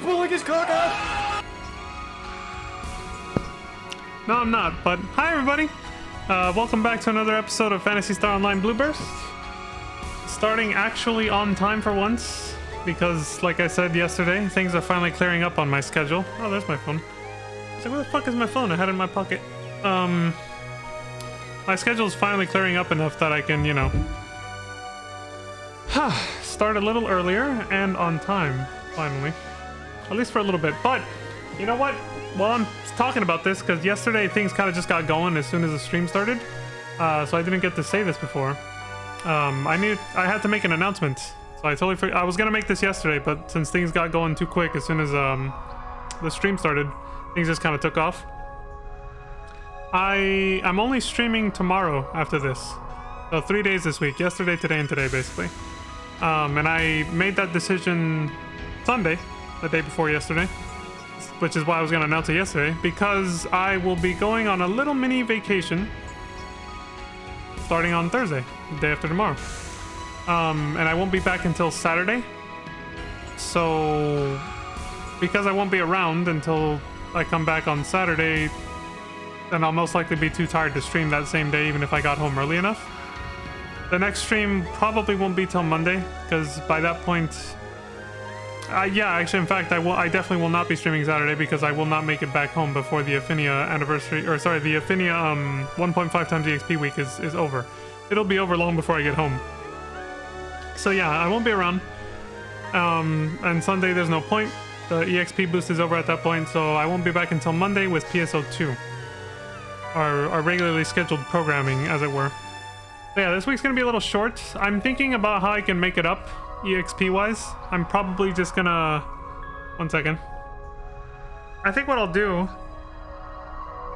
pulling his cock out! No, I'm not, but hi everybody! Welcome back to another episode of Phantasy Star Online Blue Burst. Starting actually on time for once, because like I said yesterday, things are finally clearing up on my schedule. Oh, there's my phone. I was like, where the fuck is my phone? I had it in my pocket. My schedule's finally clearing up enough that I can, you know, start a little earlier and on time, finally. At least for a little bit. But, you know what? Well, I'm talking about this because yesterday things kind of just got going as soon as the stream started. So I didn't get to say this before. I had to make an announcement. So I totally I was going to make this yesterday, but since things got going too quick as soon as the stream started, things just kind of took off. I'm only streaming tomorrow after this. So 3 days this week. Yesterday, today, and today, basically. And I made that decision Sunday, the day before yesterday, which is why I was going to announce it yesterday, because I will be going on a little mini vacation starting on Thursday, the day after tomorrow. And I won't be back until Saturday. So because I won't be around until I come back on Saturday, then I'll most likely be too tired to stream that same day, even if I got home early enough. The next stream probably won't be till Monday, because by that point, yeah, actually, in fact, I definitely will not be streaming Saturday because I will not make it back home before the Affinia anniversary, or sorry, the Affinia 1.5 times EXP week is over. It'll be over long before I get home. So yeah, I won't be around. And Sunday, there's no point. The EXP boost is over at that point, so I won't be back until Monday with PSO2. Our regularly scheduled programming, as it were. So yeah, this week's gonna be a little short. I'm thinking about how I can make it up EXP wise. I'm probably just gonna... One second. I think what I'll do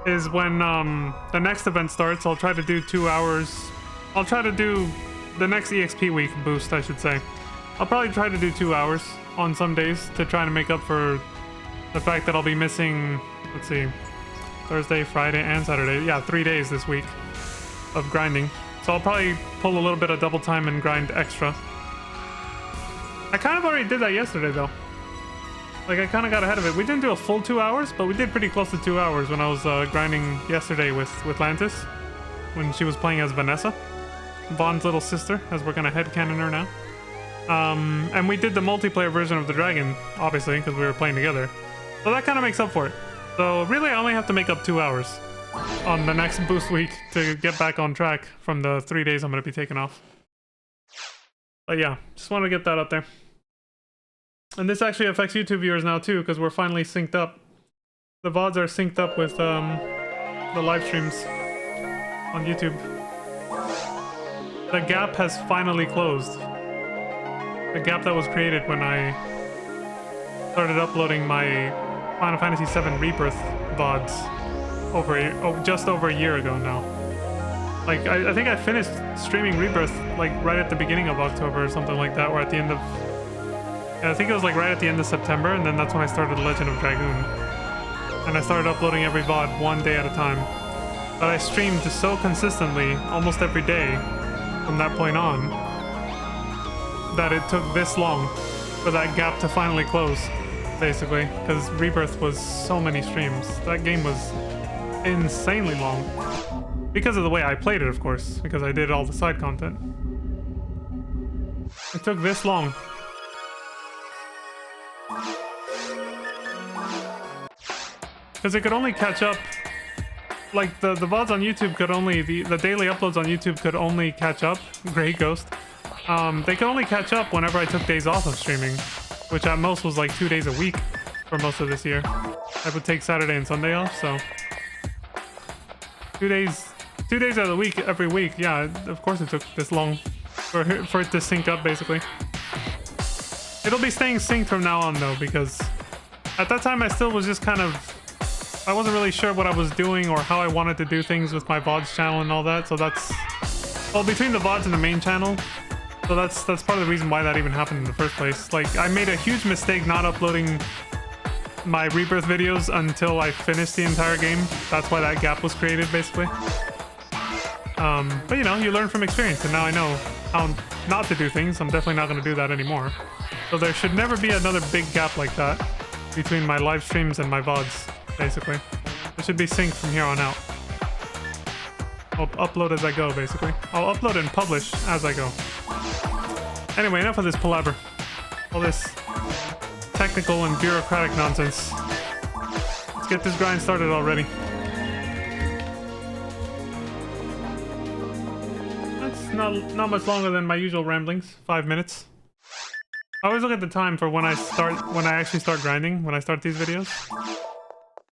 is when the next event starts, I'll try to do 2 hours. I'll try to do the next EXP week boost, I should say. I'll probably try to do 2 hours on some days to try to make up for the fact that I'll be missing, let's see, Thursday, Friday, and Saturday. Yeah, 3 days this week of grinding. So I'll probably pull a little bit of double time and grind extra. I kind of already did that yesterday, though. Like, I kind of got ahead of it. We didn't do a full 2 hours, but we did pretty close to 2 hours when I was grinding yesterday with Lantis, when she was playing as Vanessa, Vaughn's little sister, as we're gonna headcanon her now. And we did the multiplayer version of the dragon, obviously, because we were playing together. So that kind of makes up for it. So really, I only have to make up 2 hours on the next boost week to get back on track from the 3 days I'm going to be taking off. But yeah, just wanted to get that out there. And this actually affects YouTube viewers now too, because we're finally synced up. The VODs are synced up with the live streams on YouTube. The gap has finally closed. The gap that was created when I started uploading my Final Fantasy VII Rebirth VODs just over a year ago now. Like, I think I finished streaming Rebirth like right at the beginning of October or something like that, or at the end of... Yeah, I think it was like right at the end of September, and then that's when I started Legend of Dragoon. And I started uploading every VOD 1 day at a time. But I streamed so consistently, almost every day, from that point on, that it took this long for that gap to finally close, basically, because Rebirth was so many streams. That game was insanely long. Because of the way I played it, of course, because I did all the side content. It took this long. Because it could only catch up, like the VODs on YouTube could only, the daily uploads on YouTube could only catch up, Grey Ghost. They could only catch up whenever I took days off of streaming, which at most was like 2 days a week for most of this year. I would take Saturday and Sunday off, so 2 days out of the week, every week. Yeah, of course it took this long for it to sync up, basically. It'll be staying synced from now on, though, because at that time I still was just kind of... I wasn't really sure what I was doing or how I wanted to do things with my VODs channel and all that, so that's... Well, between the VODs and the main channel, so that's part of the reason why that even happened in the first place. Like, I made a huge mistake not uploading my Rebirth videos until I finished the entire game. That's why that gap was created, basically. But you know, you learn from experience, and now I know how not to do things. I'm definitely not going to do that anymore. So there should never be another big gap like that. between my live streams and my VODs, basically. It should be synced from here on out. I'll upload as I go, basically. I'll upload and publish as I go. Anyway, enough of this palaver. All this technical and bureaucratic nonsense. Let's get this grind started already. That's not much longer than my usual ramblings. 5 minutes. I always look at the time for when I actually start grinding, when I start these videos.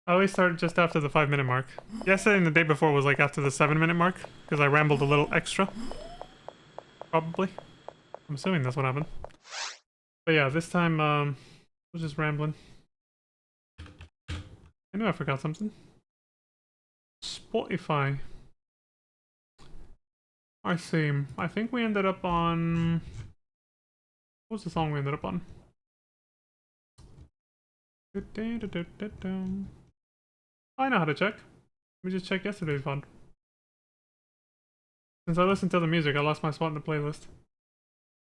I always start just after the 5-minute mark. Yesterday and the day before was like after the 7-minute mark, because I rambled a little extra. Probably. I'm assuming that's what happened. But yeah, this time, I was just rambling. I knew I forgot something. Spotify. I see. I think we ended up on... What was the song we ended up on? I know how to check. Let me just check yesterday's VOD. Since I listened to the music, I lost my spot in the playlist.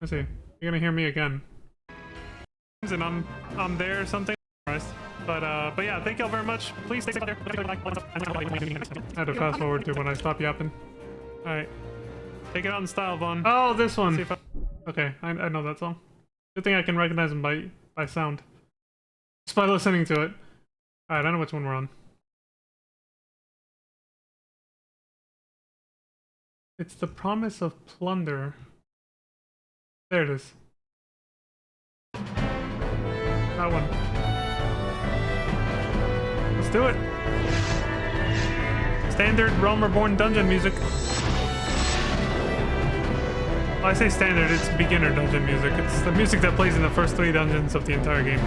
Let's see. You're gonna hear me again. And I'm there or something. But yeah, thank y'all very much. Please stay safe out there. I had to fast forward to when I stop yapping. Alright. Take it out in style, Vaughn. Oh, this one. Okay, I know that song. Good thing I can recognize them by sound. Just by listening to it. Alright, I know which one we're on. It's the promise of plunder. There it is. That one. Let's do it. Standard Realm Reborn dungeon music. Well, I say standard, it's beginner dungeon music. It's the music that plays in the first 3 dungeons of the entire game.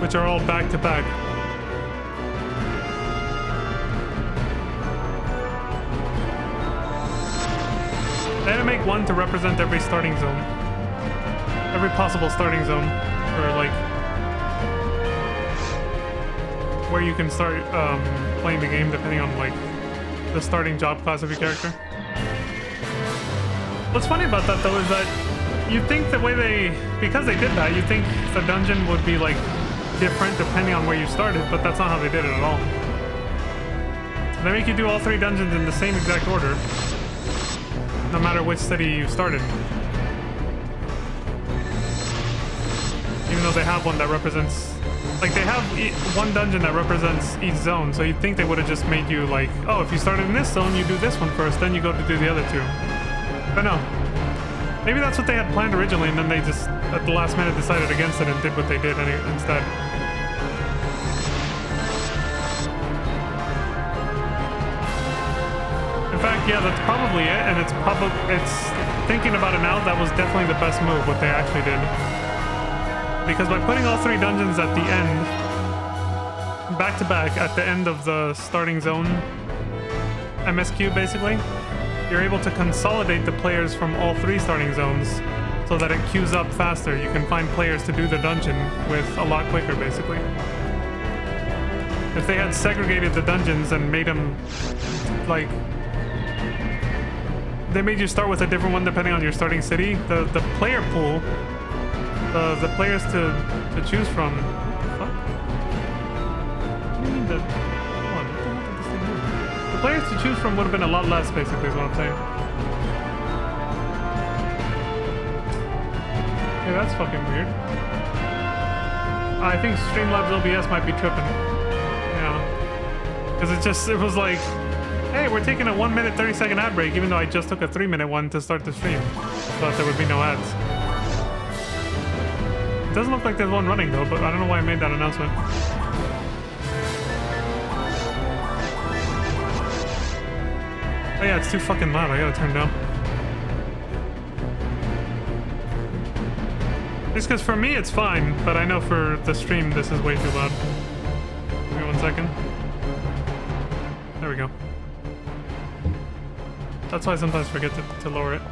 Which are all back to back. They had to make one to represent every starting zone. Every possible starting zone. Or like... where you can start playing the game depending on like the starting job class of your character. What's funny about that though is that you think the way because they did that, you think the dungeon would be like different depending on where you started, but that's not how they did it at all. They make you do all 3 dungeons in the same exact order, no matter which city you started. Even though they have one that represents... Like, they have one dungeon that represents each zone, so you'd think they would have just made you like, oh, if you started in this zone, you do this one first, then you go to do the other 2. But no. Maybe that's what they had planned originally, and then they just, at the last minute, decided against it and did what they did instead. In fact, yeah, that's probably it, and it's thinking about it now, that was definitely the best move, what they actually did. Because by putting all 3 dungeons at the end, back to back, at the end of the starting zone, MSQ basically, you're able to consolidate the players from all 3 starting zones so that it queues up faster. You can find players to do the dungeon with a lot quicker, basically. If they had segregated the dungeons and made them, like... They made you start with a different one depending on your starting city, the player pool, the players to choose from... What the fuck? What do you mean that... Hold on, what the hell did this thing do? The players to choose from would have been a lot less, basically, is what I'm saying. Yeah, that's fucking weird. I think Streamlabs OBS might be tripping. Yeah. Because it was like, hey, we're taking a 1 minute 30-second ad break, even though I just took a 3-minute one to start the stream. Thought there would be no ads. It doesn't look like there's one running though, but I don't know why I made that announcement. Oh yeah, it's too fucking loud. I gotta turn it down. Just because for me it's fine, but I know for the stream this is way too loud. Give me 1 second. There we go. That's why I sometimes forget to lower it.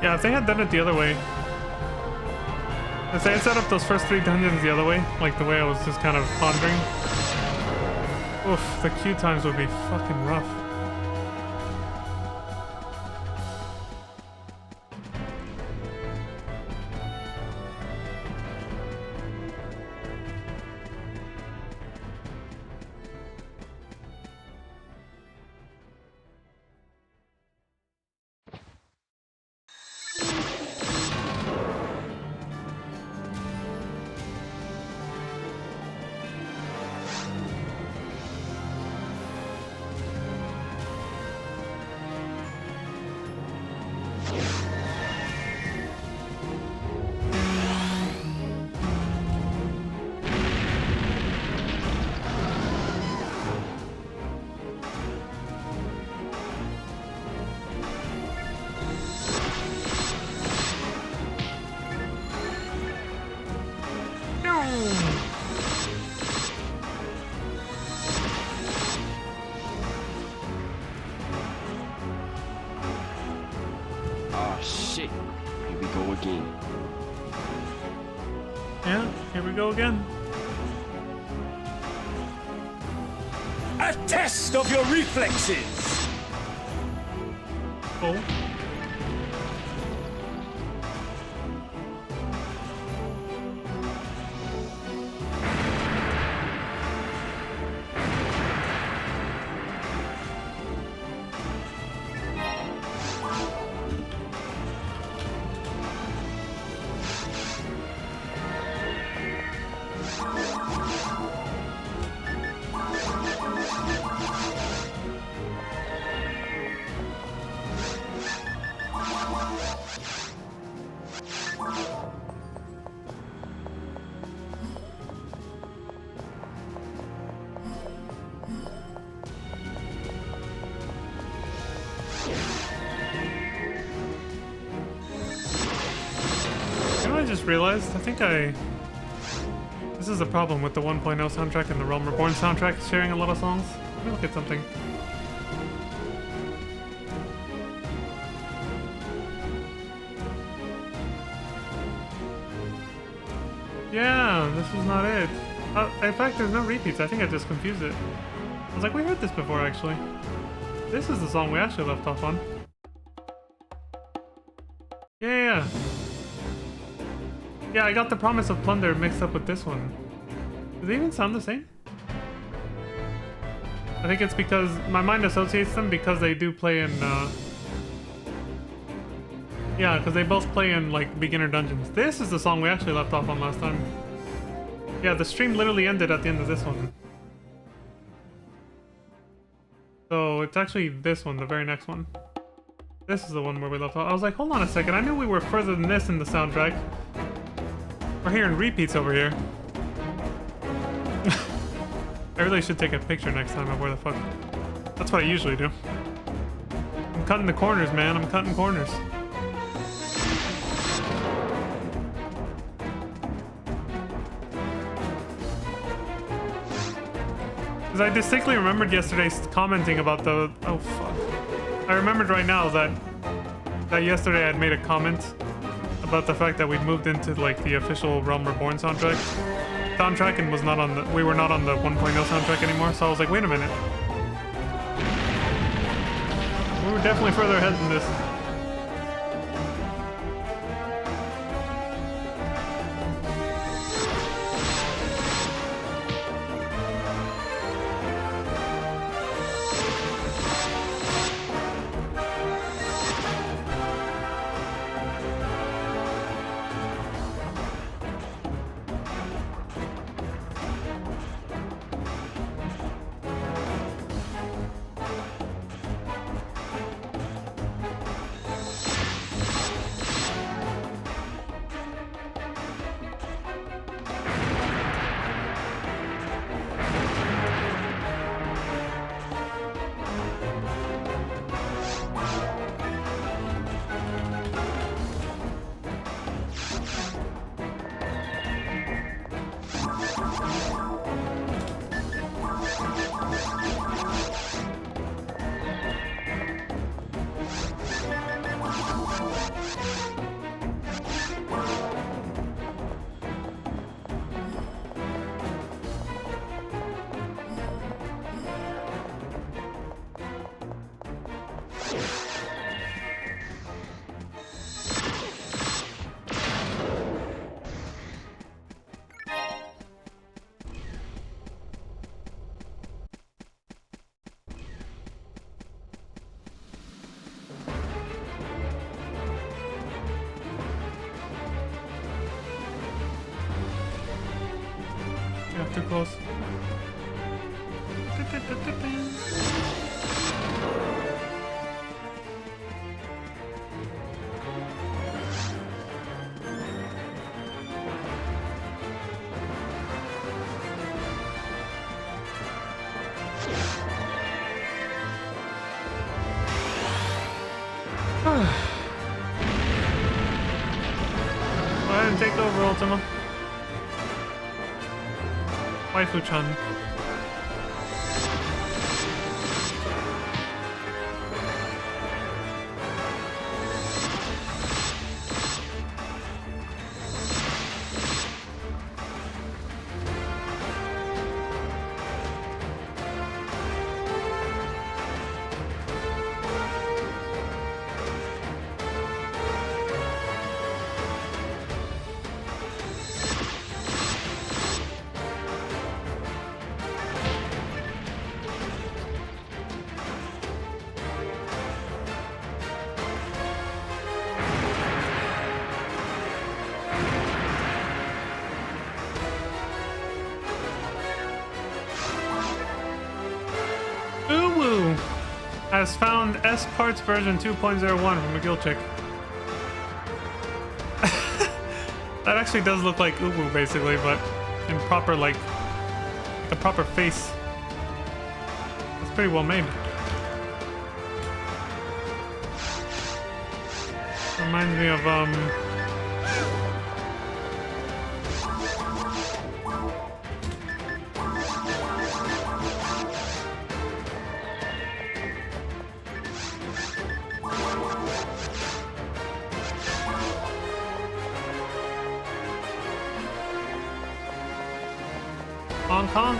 Yeah, if they had done it the other way. If they had set up those first 3 dungeons the other way, like the way I was just kind of pondering. Oof, the queue times would be fucking rough. Oh shit. Here we go again. Yeah, here we go again. A test of your reflexes! Oh. I just realized, this is a problem with the 1.0 soundtrack and the Realm Reborn soundtrack sharing a lot of songs. Let me look at something. Yeah, this is not it. In fact, there's no repeats. I think I just confused it. I was like, we heard this before, actually. This is the song we actually left off on. Yeah. Yeah, I got the Promise of Plunder mixed up with this one. Do they even sound the same? I think it's because my mind associates them because they do play in, yeah, because they both play in, like, beginner dungeons. This is the song we actually left off on last time. Yeah, the stream literally ended at the end of this one. So, it's actually this one, the very next one. This is the one where we left off. I was like, hold on a second, I knew we were further than this in the soundtrack. We're hearing repeats over here. I really should take a picture next time of where the fuck... That's what I usually do. I'm cutting the corners, man. I'm cutting corners. Because I distinctly remembered yesterday commenting about the... Oh, fuck. I remembered right now that yesterday I had made a comment about the fact that we'd moved into, like, the official Realm Reborn soundtrack and was not on the... We were not on the 1.0 soundtrack anymore, so I was like, wait a minute. We were definitely further ahead than this. too close. Go ahead and take over, Ultima. Waifu-chan. Has found S Parts version 2.01 from a guild chick. That actually does look like Uwu basically, but in proper like a proper face. It's pretty well made. Reminds me of honk honk.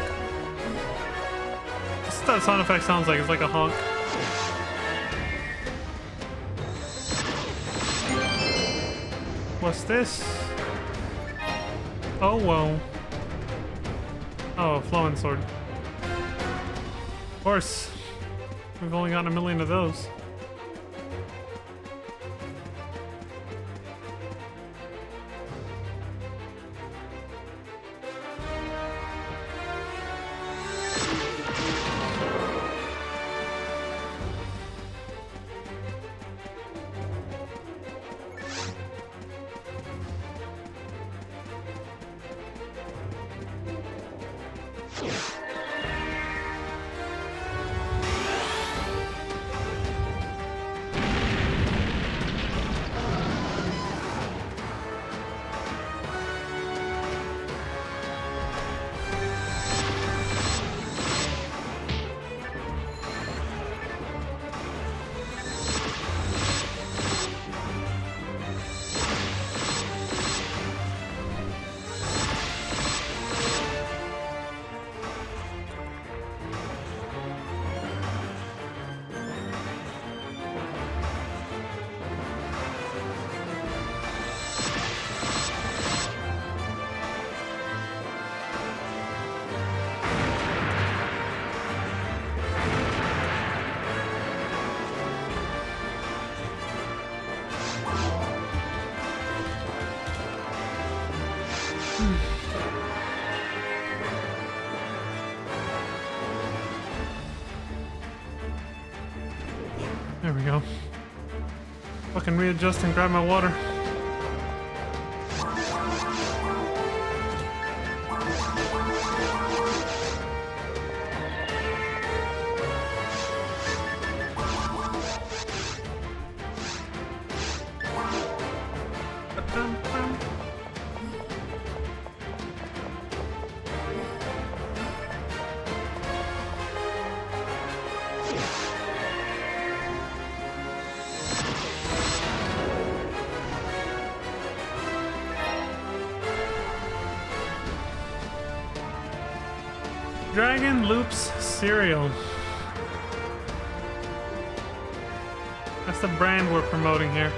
That's what that sound effect sounds like. It's like a honk. What's this? Oh, whoa. Oh, a flowing sword. Of course. We've only gotten 1 million of those. There we go. Fucking readjust and grab my water. Dragon Loops cereal. That's the brand we're promoting here.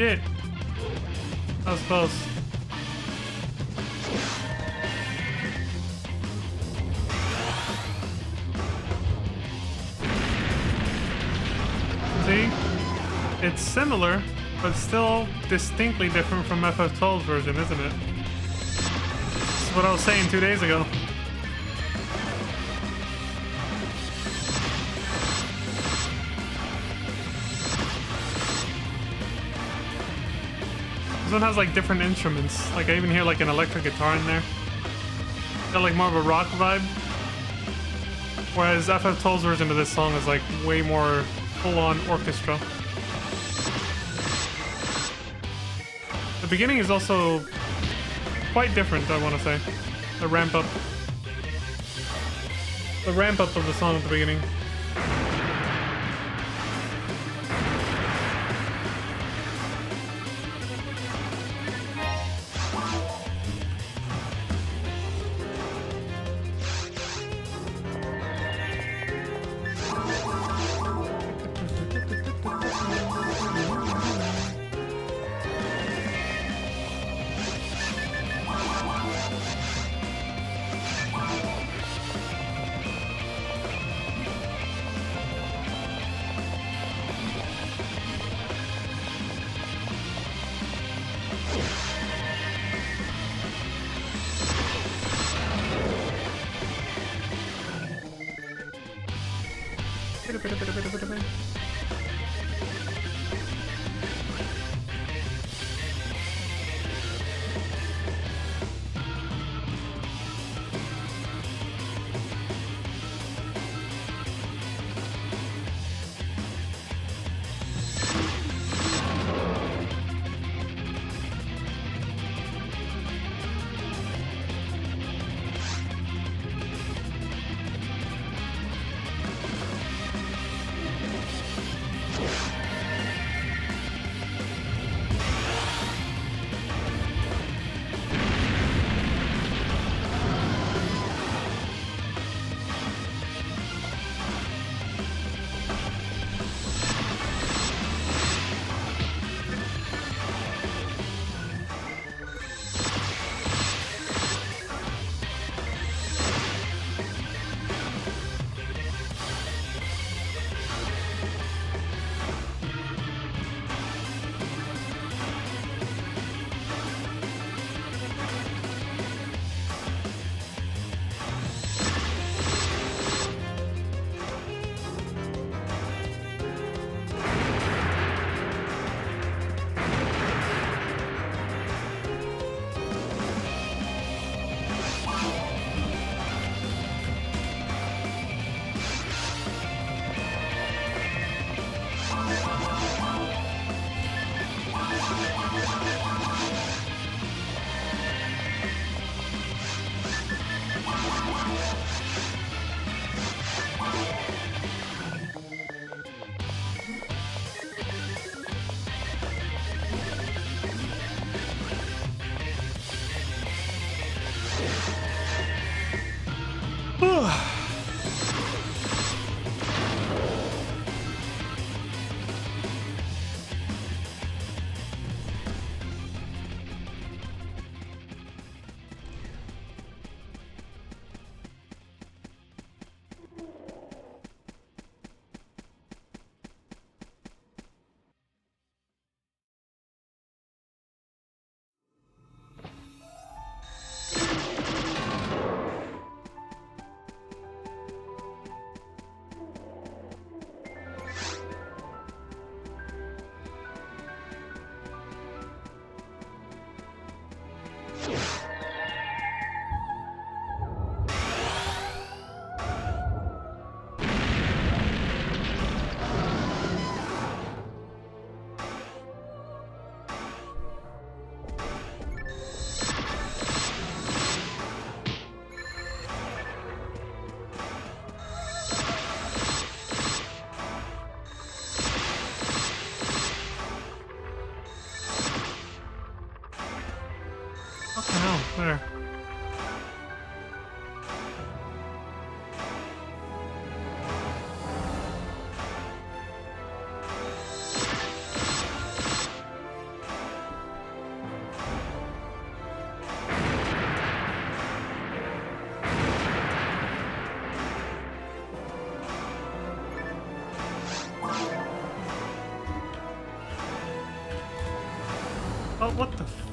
shit. That was close. See? It's similar, but still distinctly different from FF12's version, isn't it? That's what I was saying 2 days ago. This one has like different instruments. Like I even hear like an electric guitar in there. Got like more of a rock vibe. Whereas FF12's version of this song is like way more full-on orchestra. The beginning is also quite different, I want to say. The ramp up. The ramp up of the song at the beginning.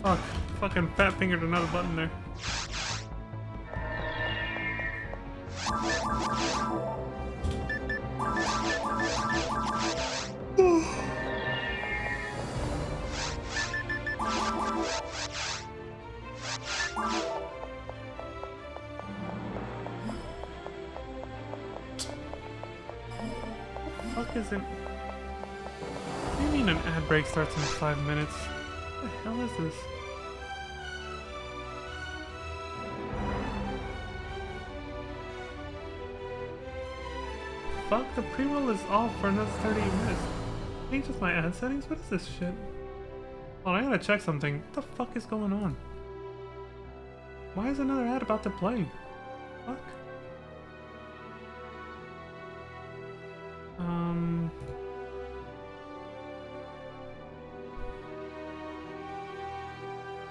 Fuck. Fucking fat fingered another button there. What the fuck is it? What do you mean an ad break starts in 5 minutes? What the hell is this? Fuck, the pre-roll is off for another 30 minutes. Change with my ad settings? What is this shit? Oh, I gotta check something. What the fuck is going on? Why is another ad about to play? Fuck.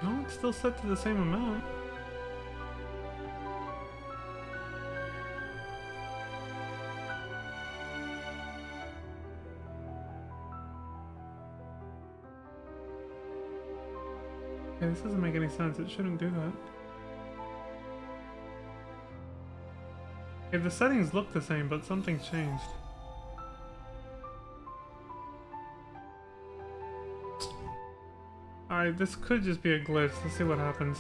No, it's still set to the same amount. Okay, this doesn't make any sense. It shouldn't do that. Okay, the settings look the same, but something changed. Alright, this could just be a glitch. Let's see what happens.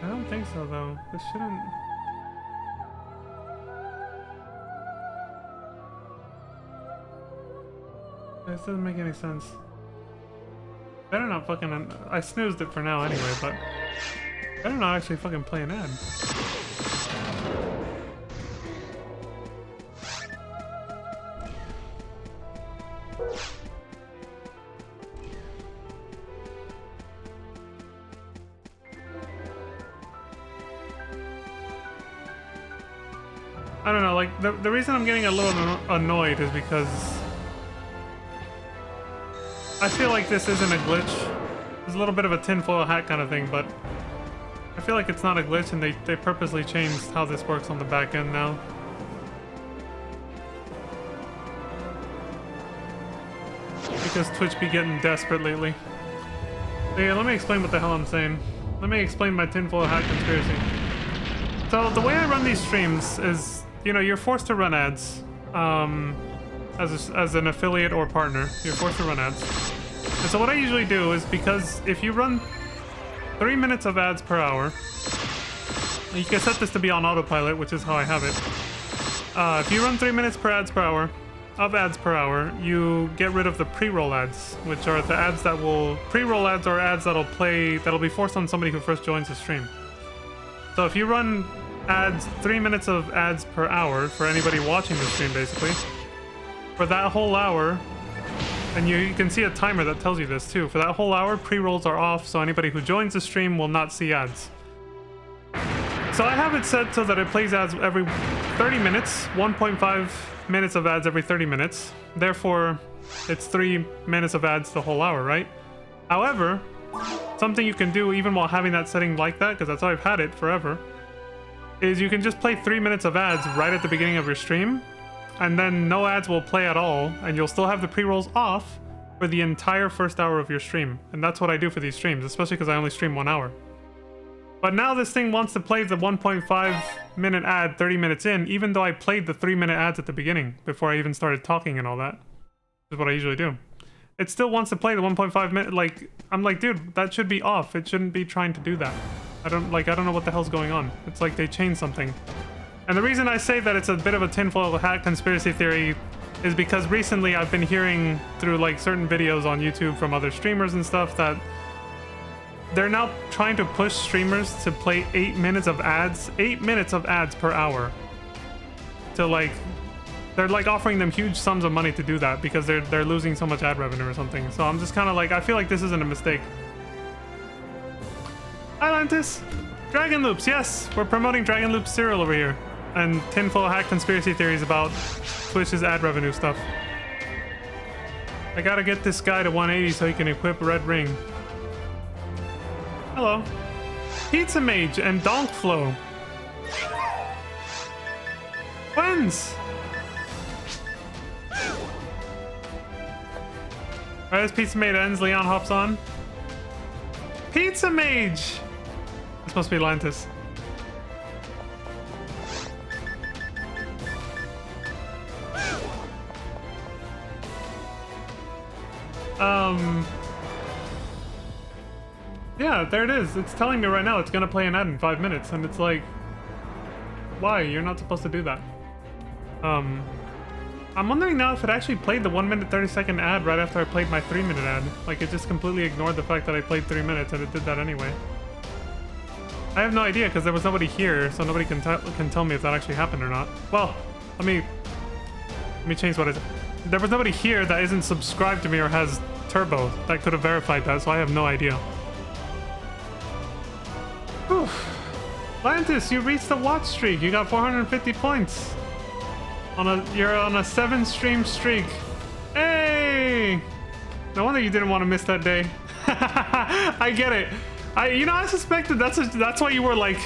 I don't think so, though. This shouldn't... This doesn't make any sense. Better not fucking... I snoozed it for now anyway, but... Better not actually fucking play an ad. I don't know, like, the reason I'm getting a little annoyed is because I feel like this isn't a glitch. It's a little bit of a tinfoil hat kind of thing, but I feel like it's not a glitch, and they purposely changed how this works on the back end now. Because Twitch be getting desperate lately. So yeah, let me explain what the hell I'm saying. Let me explain my tinfoil hat conspiracy. So the way I run these streams is, you know, you're forced to run ads. As an affiliate or partner, you're forced to run ads. And so what I usually do is, because if you run 3 minutes of ads per hour, you can set this to be on autopilot, which is how I have it. If you run 3 minutes per ads per hour, you get rid of the pre-roll ads, which are the ads that will... Pre-roll ads are ads that'll be forced on somebody who first joins the stream. So if you run ads, 3 minutes of ads per hour for anybody watching the stream, basically, for that whole hour, and you can see a timer that tells you this too, for that whole hour, pre-rolls are off, so anybody who joins the stream will not see ads. So I have it set so that it plays ads every 30 minutes, 1.5 minutes of ads every 30 minutes. Therefore, it's 3 minutes of ads the whole hour, right? However, something you can do even while having that setting like that, because that's how I've had it forever, is you can just play 3 minutes of ads right at the beginning of your stream, and then no ads will play at all, and you'll still have the pre-rolls off for the entire first hour of your stream. And that's what I do for these streams, especially because I only stream 1 hour. But now this thing wants to play the 1.5 minute ad 30 minutes in, even though I played the 3 minute ads at the beginning, before I even started talking and all that. This is what I usually do. It still wants to play the 1.5 minute, like, I'm like, dude, that should be off. It shouldn't be trying to do that. I don't know what the hell's going on. It's like they changed something. And the reason I say that it's a bit of a tinfoil hat conspiracy theory is because recently I've been hearing through like certain videos on YouTube from other streamers and stuff that they're now trying to push streamers to play 8 minutes of ads, 8 minutes of ads per hour. To like, they're like offering them huge sums of money to do that because they're losing so much ad revenue or something. So I'm just kind of like, I feel like this isn't a mistake. Atlantis! Dragon Loops, yes! We're promoting Dragon Loops cereal over here. And tinfoil hat conspiracy theories about Twitch's ad revenue stuff. I gotta get this guy to 180 so he can equip Red Ring. Hello. Pizza Mage and Donkflow. Twins! Right as Pizza Mage ends, Leon hops on. Pizza Mage! It's supposed to be Lantis. Yeah, there it is. It's telling me right now it's gonna play an ad in 5 minutes, and it's like, why? You're not supposed to do that. I'm wondering now if it actually played the 1 minute 30-second ad right after I played my 3-minute ad. Like, it just completely ignored the fact that I played 3 minutes, and it did that anyway. I have no idea, because there was nobody here, so nobody can tell me if that actually happened or not. Well, let me change what I said. There was nobody here that isn't subscribed to me or has Turbo that could have verified that, so I have no idea. Whew. Lantis, you reached the watch streak. You got 450 points. You're on a 7-stream streak. Hey! No wonder you didn't want to miss that day. I get it. I suspected that's why you were like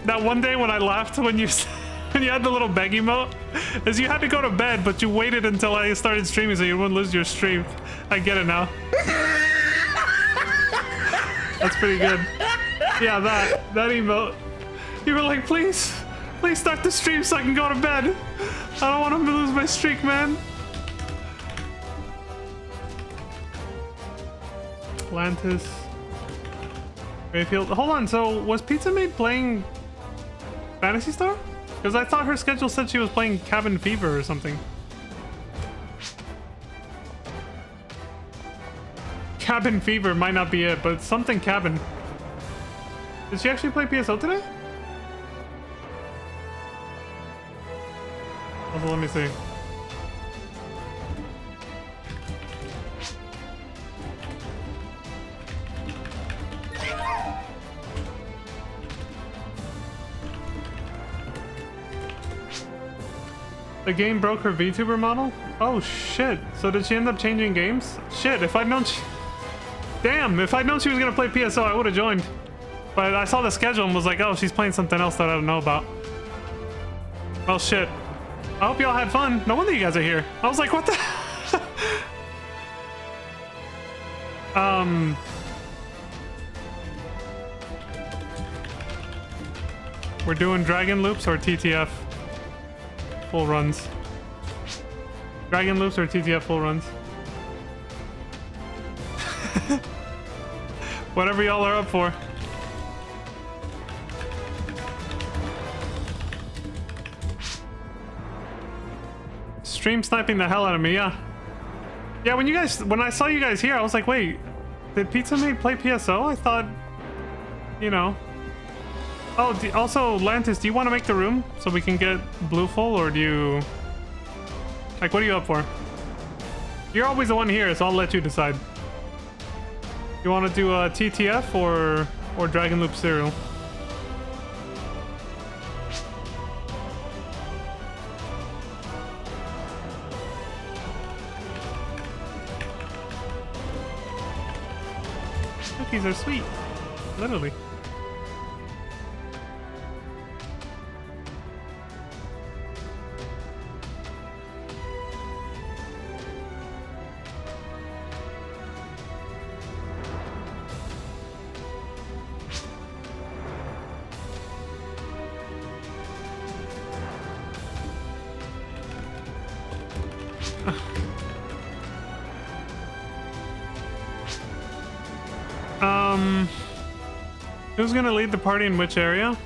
that one day when I laughed when you when you had the little beg emote, is you had to go to bed, but you waited until I started streaming so you wouldn't lose your stream. I get it now. That's pretty good. Yeah, that emote. You were like, please start the stream so I can go to bed. I don't want him to lose my streak, man. Atlantis. Rayfield. Hold on, so was Pizza Maid playing Phantasy Star? Because I thought her schedule said she was playing Cabin Fever or something. Cabin Fever might not be it, but something cabin. Did she actually play PSO today? Also, let me see. The game broke her VTuber model? Oh shit. So did she end up changing games? Shit, if I'd known Damn, if I'd known she was gonna play PSO, I would have joined. But I saw the schedule and was like, oh, she's playing something else that I don't know about. Well, shit. I hope y'all had fun. No wonder you guys are here. I was like, what the... We're doing Dragon Loops or TTF full runs. Dragon Loops or TTF full runs. Whatever y'all are up for. Stream sniping the hell out of me, yeah. Yeah, when I saw you guys here, I was like, wait, did Pizza Maid play PSO? I thought, you know. Oh, also, Lantis, do you want to make the room so we can get blue full, or do you... Like, what are you up for? You're always the one here, so I'll let you decide. You want to do a TTF or Dragon Loop Serial? Cookies are sweet. Literally. Who's gonna lead the party in which area?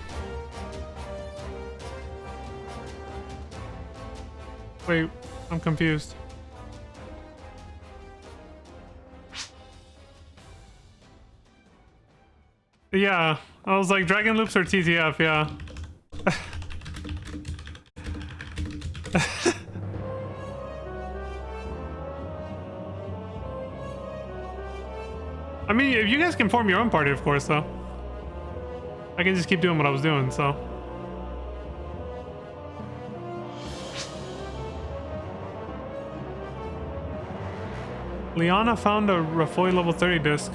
Wait, I'm confused. Yeah, I was like Dragon Loops or TTF, yeah. I mean, if you guys can form your own party, of course, though. I can just keep doing what I was doing, so. Liana found a Rafoy level 30 disc.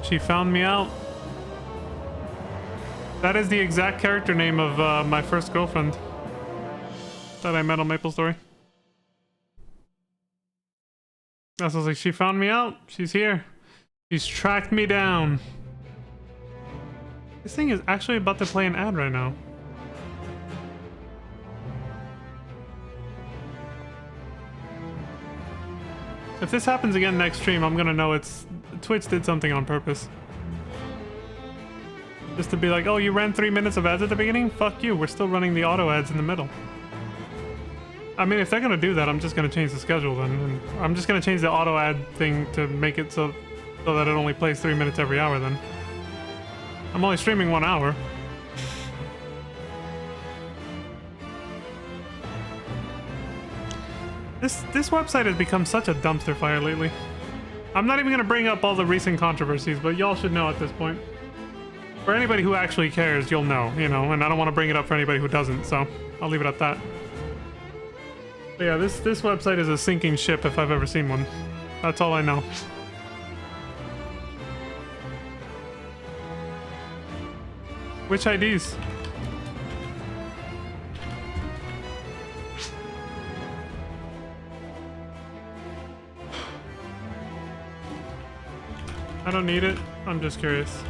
She found me out. That is the exact character name of my first girlfriend that I met on MapleStory. I was like, she found me out. She's here. She's tracked me down. This thing is actually about to play an ad right now. If this happens again next stream, I'm gonna know it's Twitch did something on purpose. Just to be like, oh, you ran 3 minutes of ads at the beginning? Fuck you, we're still running the auto ads in the middle. I mean, if they're gonna do that, I'm just gonna change the schedule then. And I'm just gonna change the auto ad thing to make it so that it only plays 3 minutes every hour then. I'm only streaming 1 hour. This website has become such a dumpster fire lately. I'm not even gonna bring up all the recent controversies, but y'all should know at this point. For anybody who actually cares, you'll know, you know, and I don't want to bring it up for anybody who doesn't, so I'll leave it at that. But yeah, this website is a sinking ship if I've ever seen one. That's all I know. Which IDs? I don't need it. I'm just curious.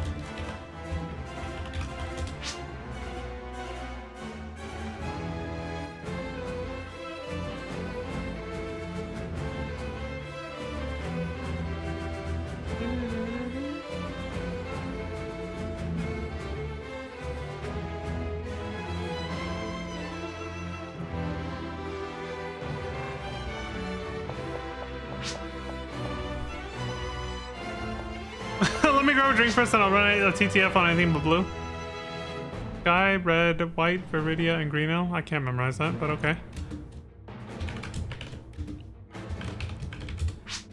Let me grab a drink first and I'll run a TTF on anything but blue. Sky, red, white, Viridia, and green ale. I can't memorize that, but okay.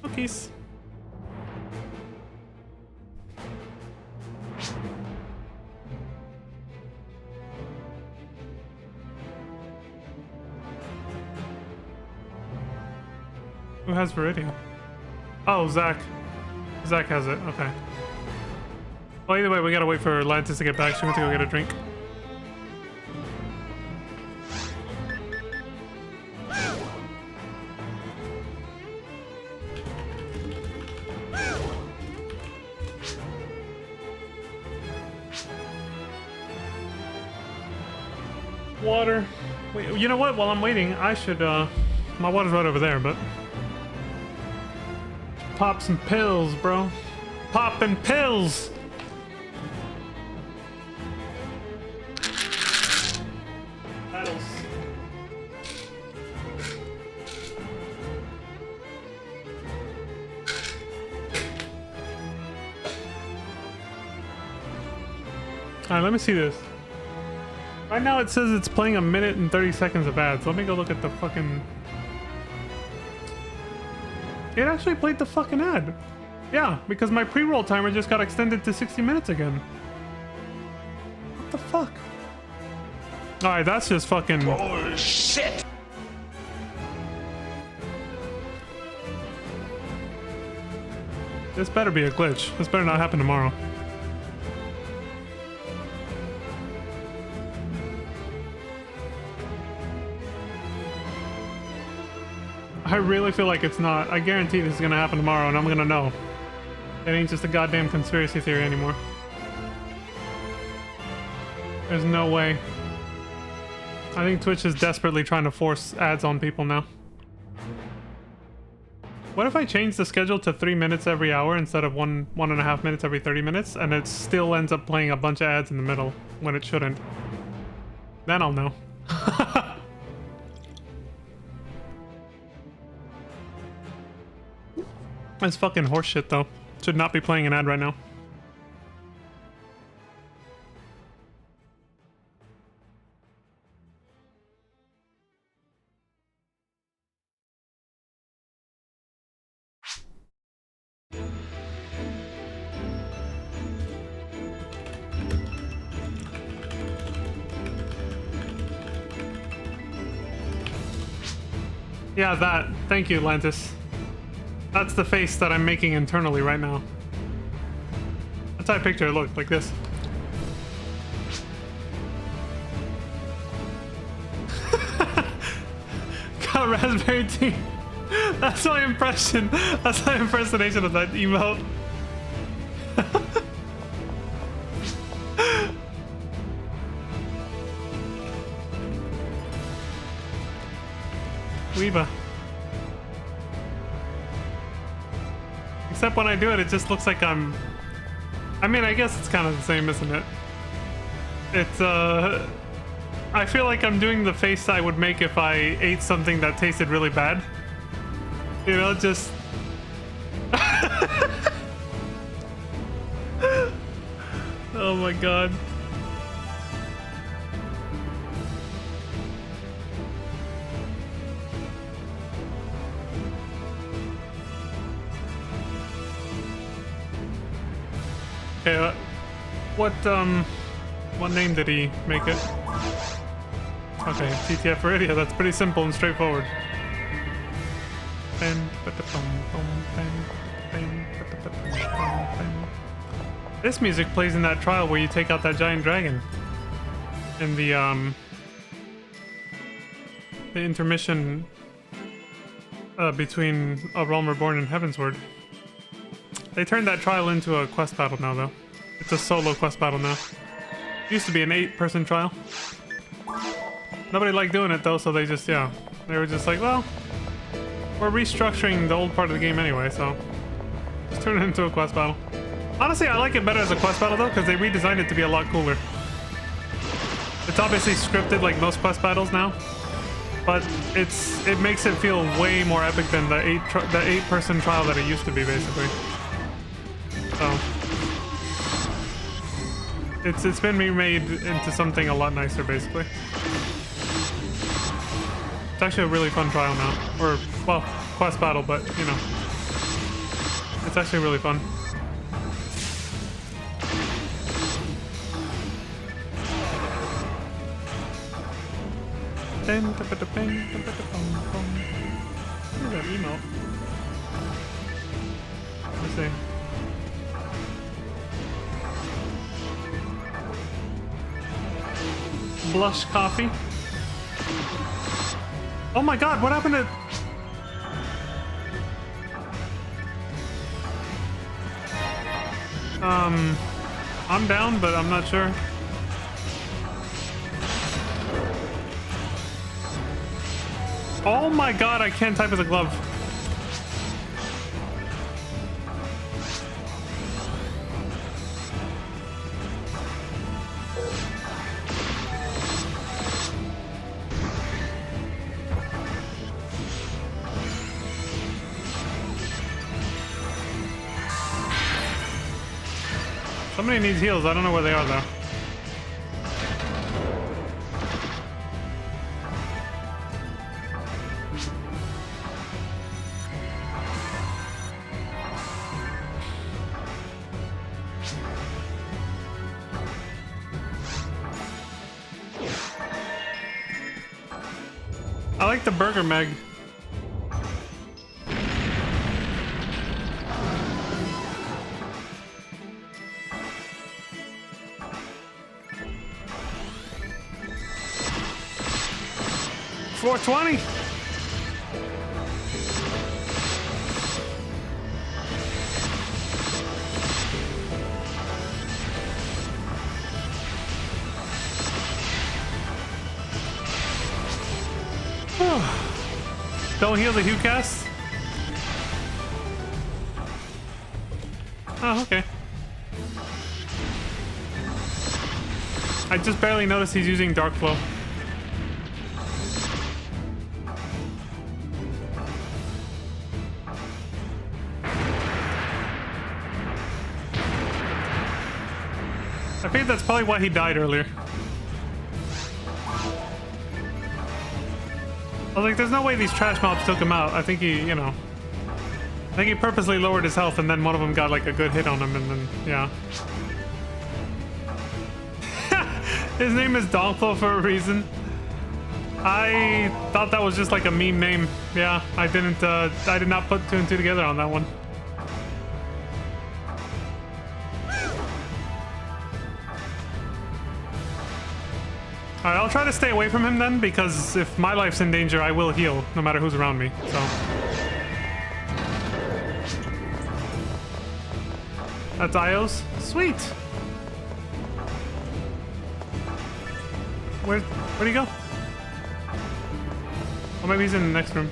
Cookies. Who has Viridia? Oh, Zach. Zach has it, okay. Well, either way, we gotta wait for Lantis to get back. She went to go get a drink. Water. Wait, you know what? While I'm waiting, I should, my water's right over there, but... Pop some pills, bro. Poppin' pills! Battles. Alright, let me see this. Right now it says it's playing 1 minute and 30 seconds of ads. Let me go look at the fucking... It actually played the fucking ad. Yeah, because my pre-roll timer just got extended to 60 minutes again. What the fuck? Alright, that's just fucking... Bullshit! This better be a glitch. This better not happen tomorrow. I really feel like it's not. I guarantee this is gonna happen tomorrow and I'm gonna know. It ain't just a goddamn conspiracy theory anymore. There's no way. I think Twitch is desperately trying to force ads on people now. What if I change the schedule to 3 minutes every hour instead of 1.5 minutes every 30 minutes and it still ends up playing a bunch of ads in the middle when it shouldn't? Then I'll know. That's fucking horseshit though. Should not be playing an ad right now. Yeah, that. Thank you, Lantis. That's the face that I'm making internally right now. That's how I picture it look, like this. Got raspberry tea. That's my impression. That's my impersonation of that emote. Weeba. Except when I do it, it just looks like I'm... I mean, I guess it's kind of the same, isn't it? It's, I feel like I'm doing the face I would make if I ate something that tasted really bad. You know, just... Oh my god. Okay, what name did he make it? Okay, TTF Iridia, that's pretty simple and straightforward. This music plays in that trial where you take out that giant dragon. In the intermission between A Realm Reborn and Heavensward. They turned that trial into a quest battle now, though. It's a solo quest battle now. It used to be an 8-person trial. Nobody liked doing it, though, so they just, yeah. They were just like, well, we're restructuring the old part of the game anyway, so just turn it into a quest battle. Honestly, I like it better as a quest battle, though, because they redesigned it to be a lot cooler. It's obviously scripted like most quest battles now, but it makes it feel way more epic than the 8-person trial that it used to be, basically. So it's been remade into something a lot nicer, basically. It's actually a really fun trial now, or well, quest battle, but you know, it's actually really fun. Look at that emote. Let's see. Blush coffee. Oh my god, what happened to... I'm down, but I'm not sure. Oh my god, I can't type with a glove. Somebody needs heals. I don't know where they are, though. I like the burger Meg. $4.20. Don't heal the Hugh cast? Oh, okay. I just barely noticed he's using Dark Flow. I think that's probably why he died earlier. I was like, there's no way these trash mobs took him out. I think he, you know... I think he purposely lowered his health and then one of them got like a good hit on him and then, yeah. His name is Donkflo for a reason. I thought that was just like a meme name. Yeah, I did not put 2 and 2 together on that one. Alright, I'll try to stay away from him then, because if my life's in danger, I will heal, no matter who's around me, so... That's Ios. Sweet. Where'd he go? Oh, maybe he's in the next room.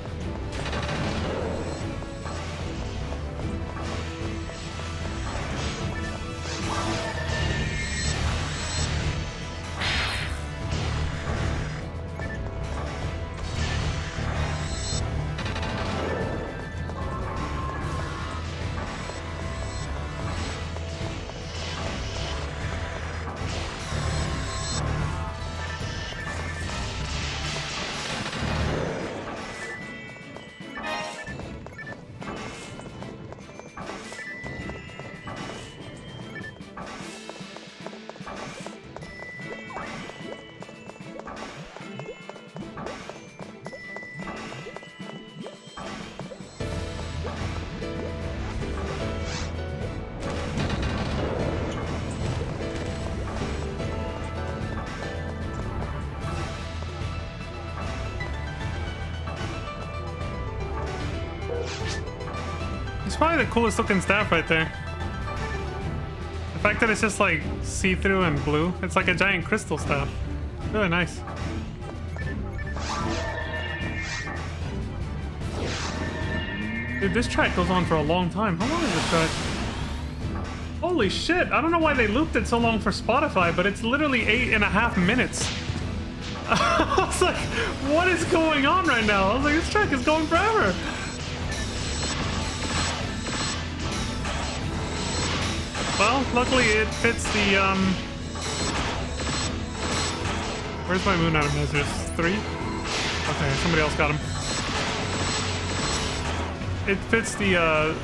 It's probably the coolest looking staff right there. The fact that it's just like see-through and blue. It's like a giant crystal staff. Really nice. Dude, this track goes on for a long time. How long is this track? Holy shit, I don't know why they looped it so long for Spotify, but it's literally 8.5 minutes. I was like, what is going on right now? I was like, this track is going forever. Well, luckily it fits the, where's my moon out of measures? 3? Okay, somebody else got him. It fits the,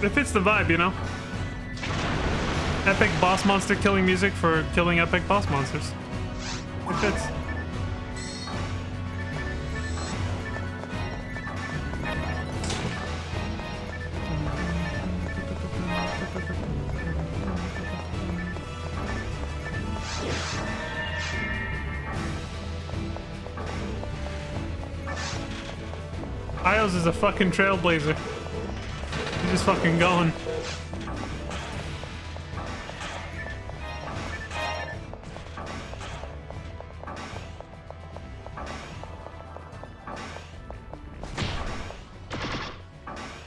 it fits the vibe, you know? Epic boss monster killing music for killing epic boss monsters. It fits. Ios is a fucking trailblazer. He's just fucking going.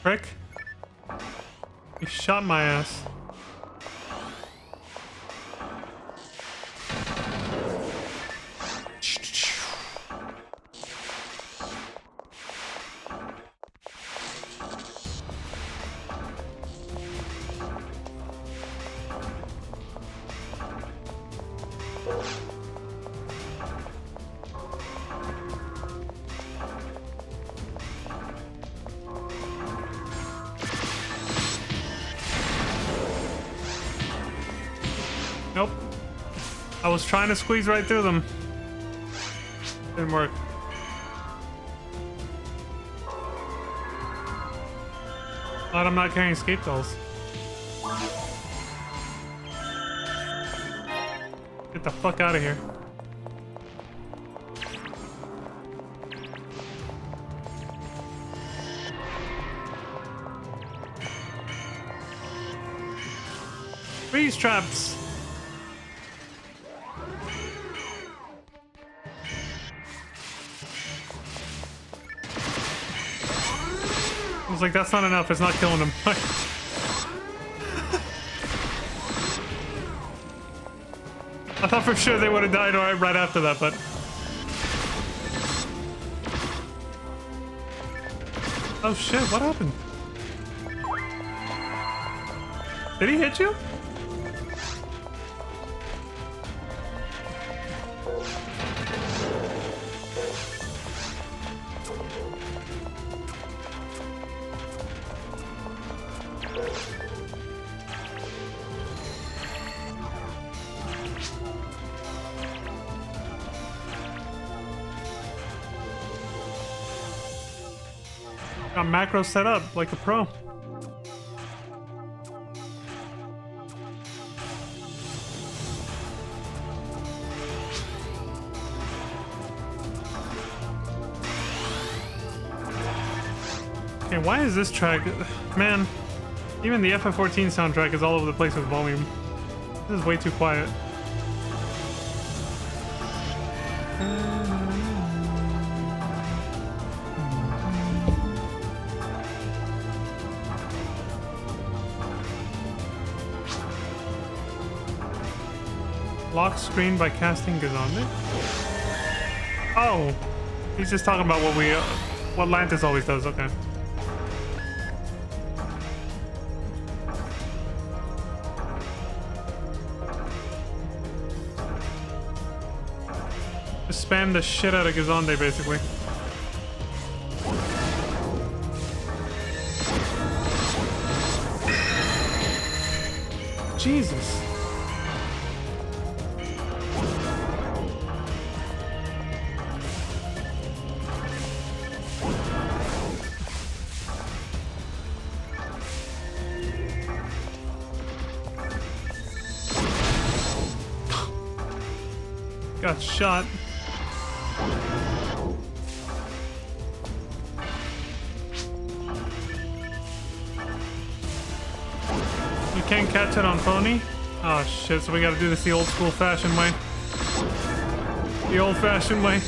Frick. He shot my ass. Nope. I was trying to squeeze right through them. Didn't work. Glad I'm not carrying escape dolls. Get the fuck out of here. Freeze traps. I was like, that's not enough. It's not killing him. I thought for sure they would have died right after that, but... Oh shit, what happened? Did he hit you? Got macro set up like a pro. Okay, why is this track... Man, Even the FF14 soundtrack is all over the place with volume. This is way too quiet. Lock screen by casting Gazande? Oh! He's just talking about what Lantis always does, okay. Just spam the shit out of Gazande, basically. Jesus. Got shot. You can't catch it on pony? Oh shit, so we gotta do this the old school fashioned way. The old fashioned way.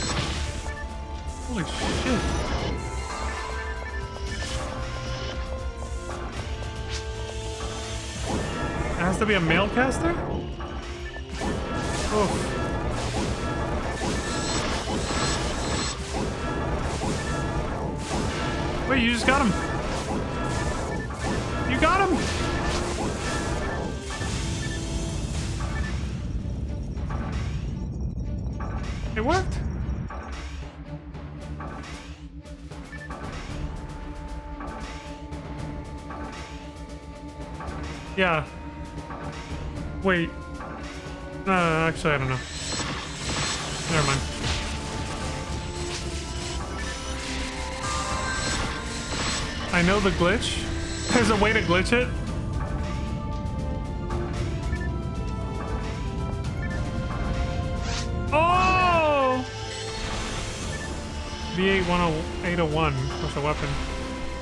Holy shit. It has to be a male caster? Oh. Wait, you just got him. You got him. It worked. Yeah. Wait. Actually, I don't know. Never mind. I know the glitch. There's a way to glitch it. Oh! V8 801 was a weapon.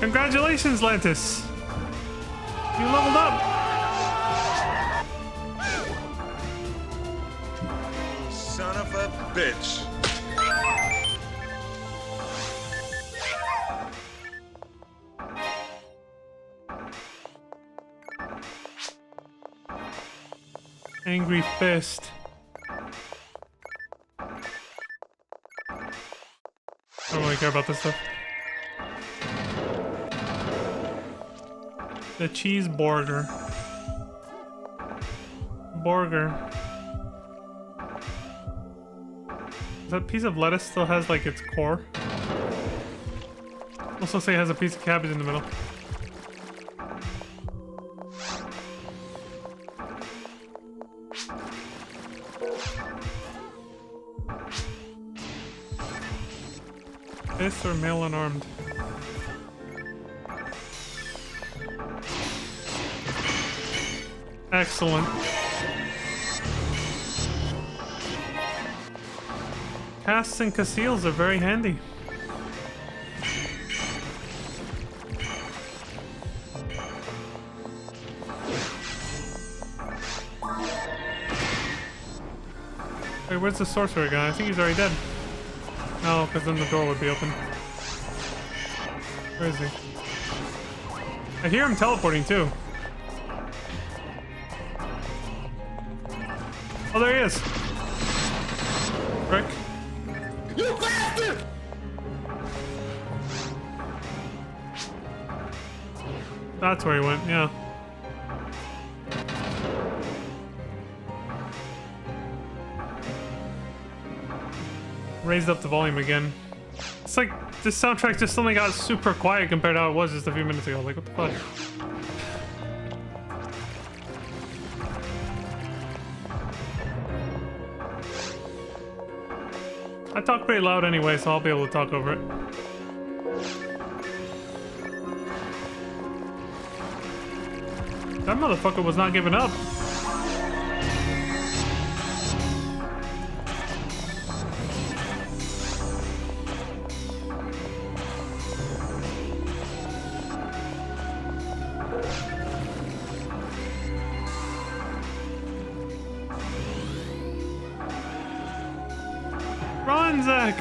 Congratulations, Lantis! You leveled up! Son of a bitch. Angry fist. I don't really care about this stuff. The cheese burger. That piece of lettuce still has like its core. Also say it has a piece of cabbage in the middle. Fists or male unarmed? Excellent. Casts and conceals are very handy. Wait, where's the sorcerer guy? I think he's already dead. No, because then the door would be open. Where is he? I hear him teleporting too. Oh, there he is. Rick. You bastard! That's where he went, yeah. Raised up the volume again. It's like this soundtrack just suddenly got super quiet compared to how it was just a few minutes ago. Like, what the fuck? I talk pretty loud anyway, so I'll be able to talk over it. That motherfucker was not giving up. on, Zach.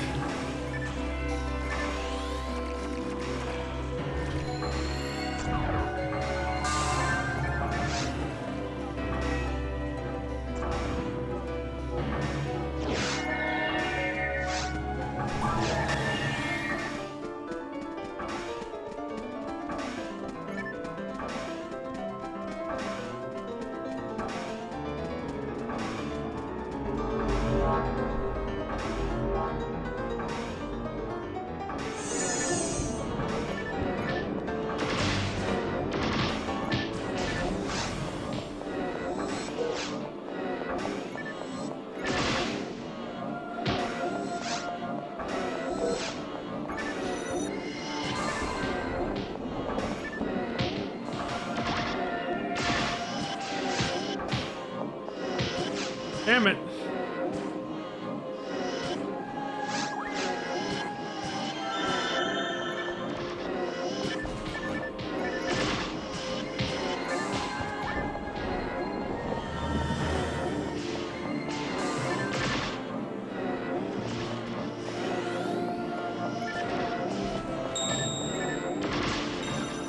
Damn it.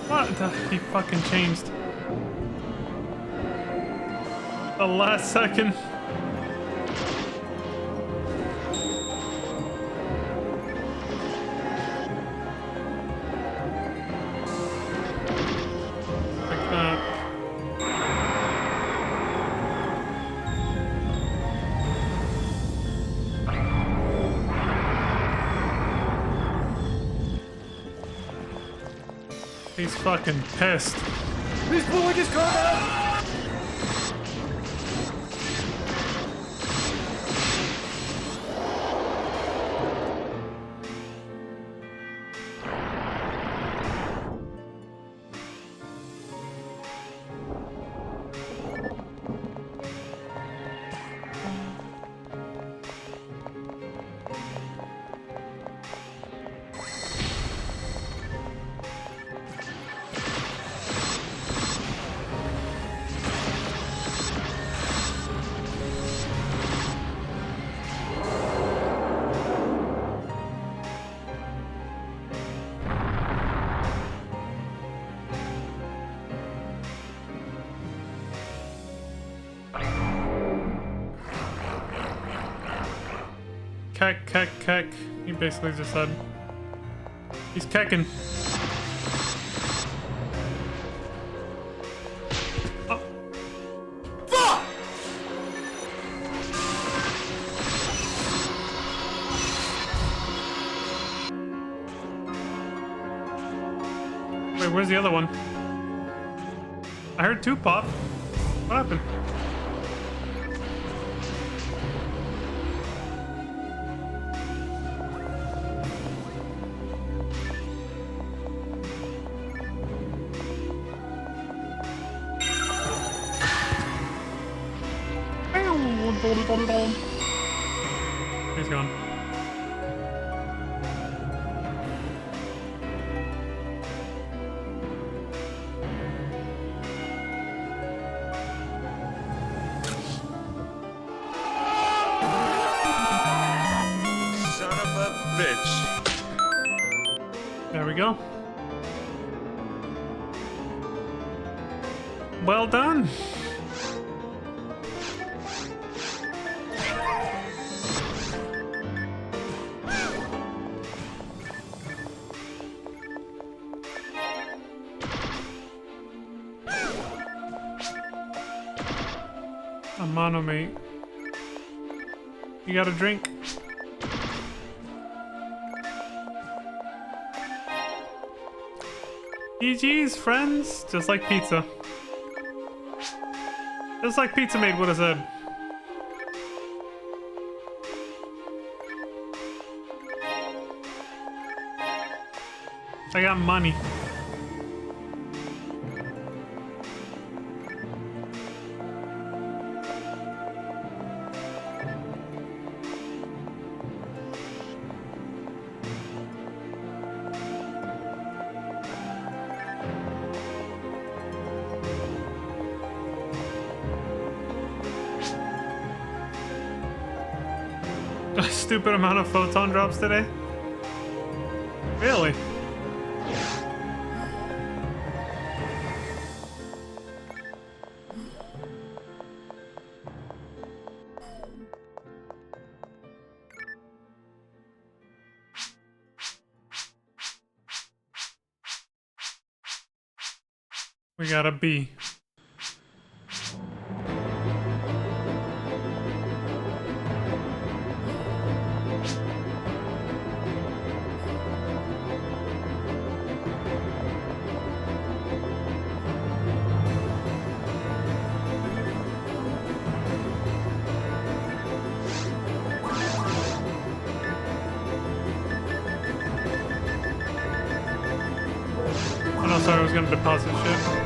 What the? He fucking changed. The last second. Like that. He's fucking pissed. He's pulling his car out! Keck. He basically just said. He's kecking. Oh. Fuck! Wait, where's the other one? I heard two pop. What happened? He's gone. Son of a bitch. There we go. Well done. A mono mate. You got a drink? GG's, friends. Just like pizza. Just like Pizza Mate would have said. I got money. A stupid amount of photon drops today? Really? We got a B. Oh no, sorry, I was gonna deposit shit.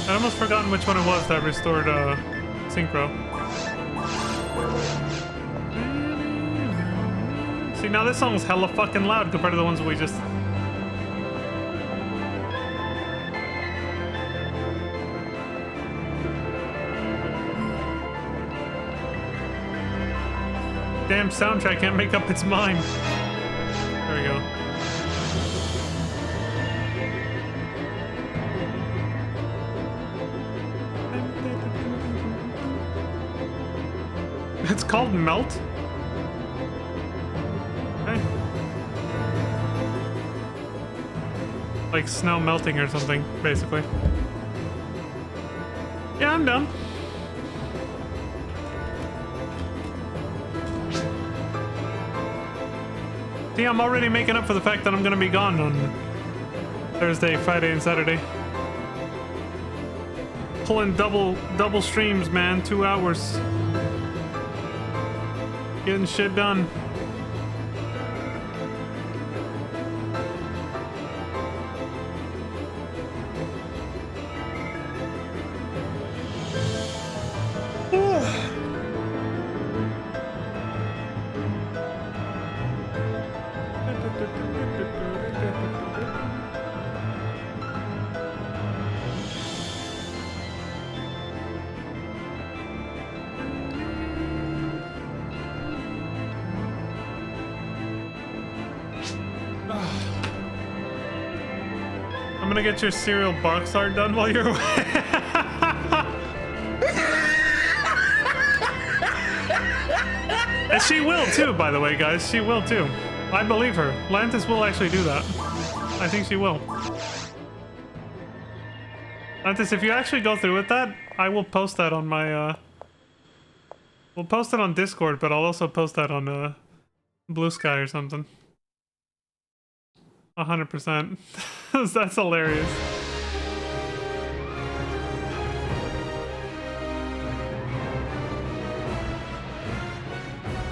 I'd almost forgotten which one it was that restored synchro. See, now this song's hella fucking loud compared to the ones we just... Damn soundtrack can't make up its mind. There we go. It's called Melt? Okay. Like snow melting or something, basically. Yeah, I'm done. See, I'm already making up for the fact that I'm gonna be gone on Thursday, Friday, and Saturday. Pulling double streams, man. 2 hours. Getting shit done. I'm gonna get your cereal box art done while you're away. And she will too, by the way, guys. She will too. I believe her. Lantis will actually do that. I think she will. Lantis, if you actually go through with that, I will post that on my, we'll post it on Discord, but I'll also post that on, Blue Sky or something. 100%. That's hilarious.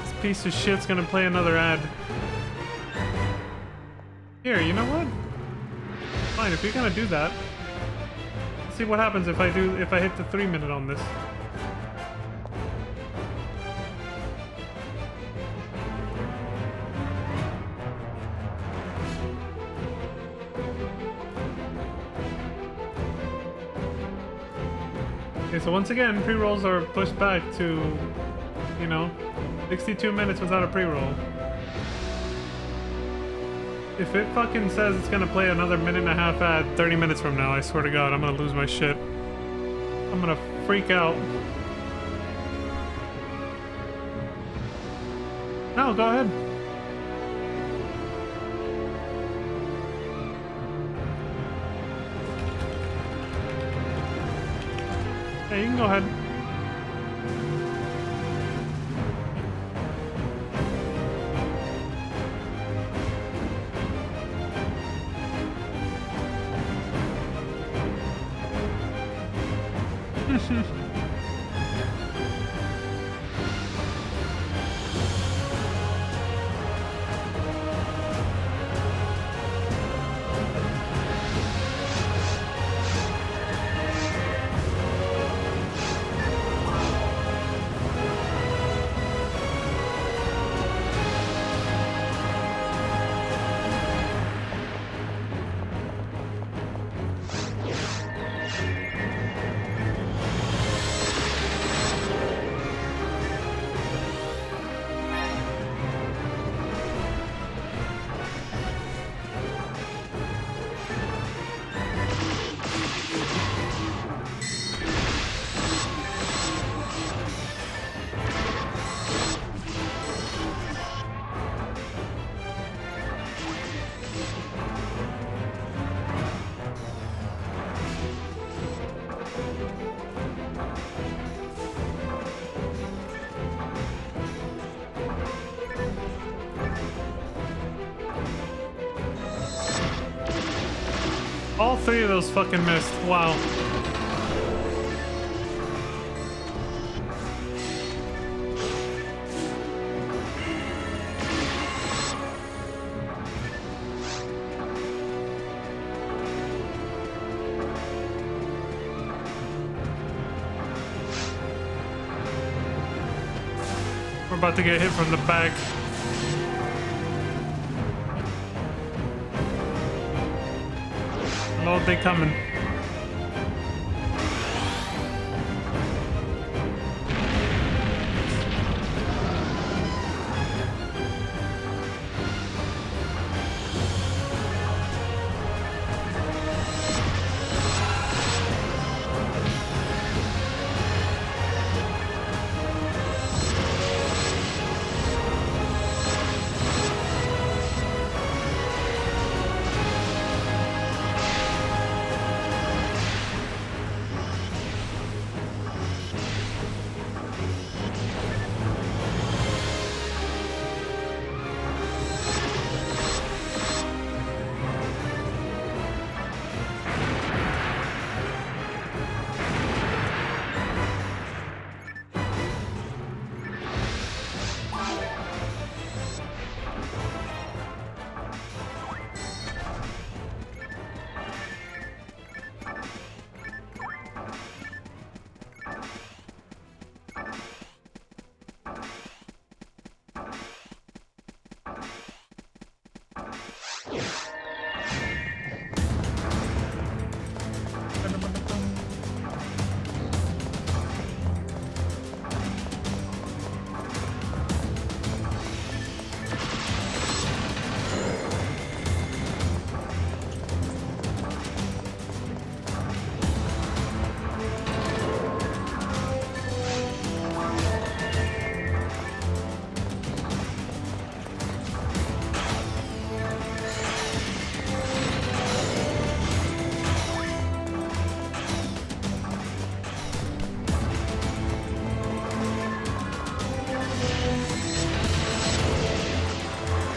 This piece of shit's gonna play another ad. Here, you know what? Fine, if you're gonna do that, let's see what happens if I hit the 3-minute on this. Okay, so once again, pre-rolls are pushed back to, you know, 62 minutes without a pre-roll. If it fucking says it's gonna play another 1.5 ad 30 minutes from now, I swear to God, I'm gonna lose my shit. I'm gonna freak out. No, go ahead. Yeah, you can go ahead. All three of those fucking missed. Wow. We're about to get hit from the back. Lord, they coming.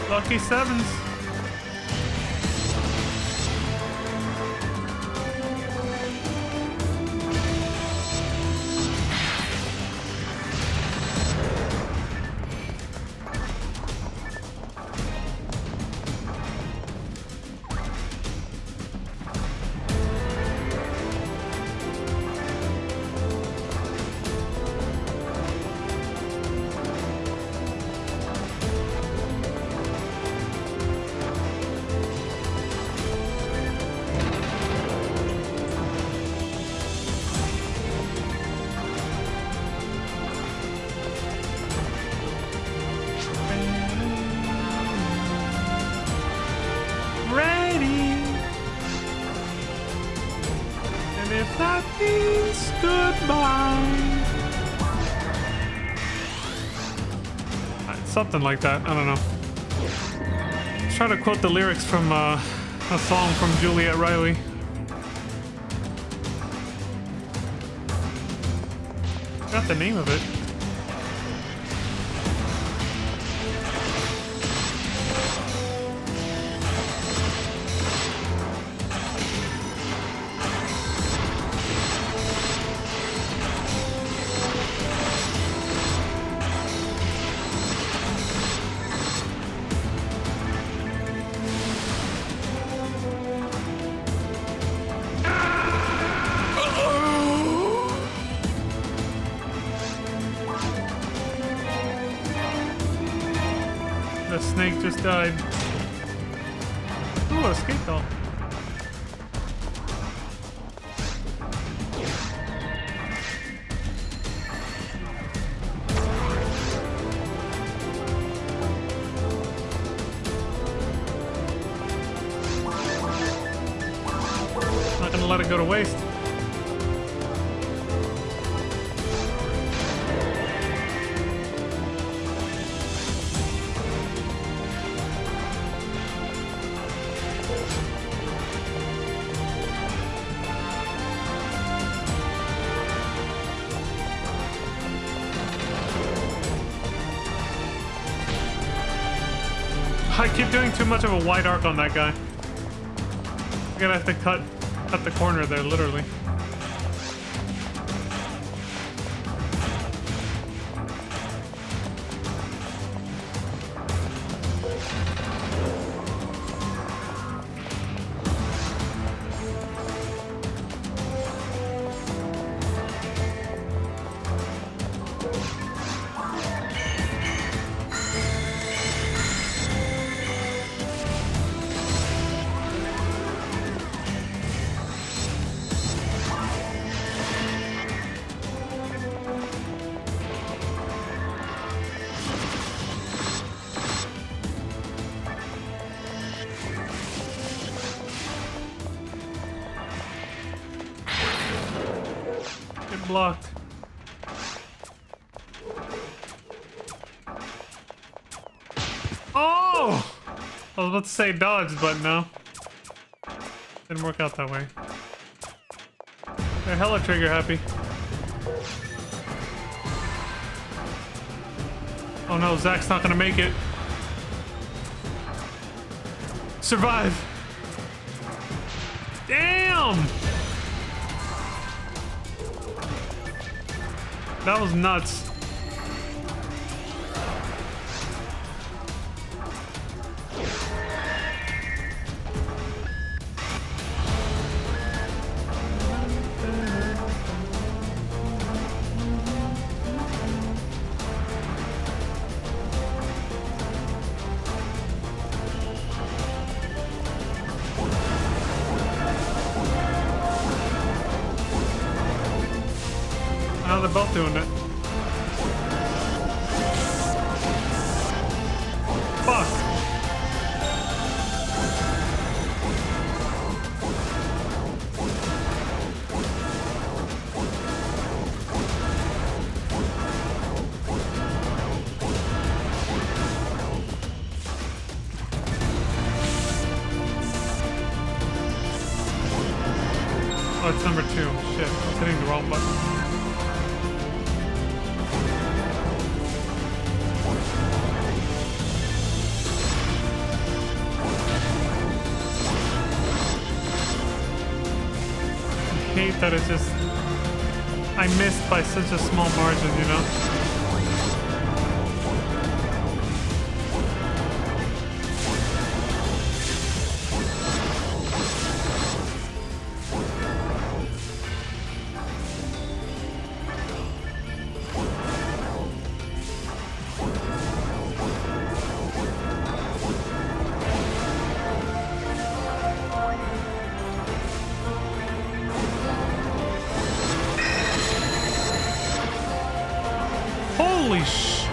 Lucky sevens. That means goodbye. Something like that. I don't know. Let's try to quote the lyrics from a song from Juliet Riley. Got the name of it. The snake just died. Ooh, a skate doll. Not gonna let it go to waste. I keep doing too much of a wide arc on that guy. I'm gonna have to cut the corner there, literally. Blocked. Oh! I was about to say dodge, but no. Didn't work out that way. They're hella trigger happy. Oh no, Zach's not gonna make it. Survive! Damn! That was nuts. Now they're both doing it. Fuck. Oh, it's number 2. Shit, I was hitting the wrong button. Hate that it's just I missed by such a small margin, you know? Holy sh...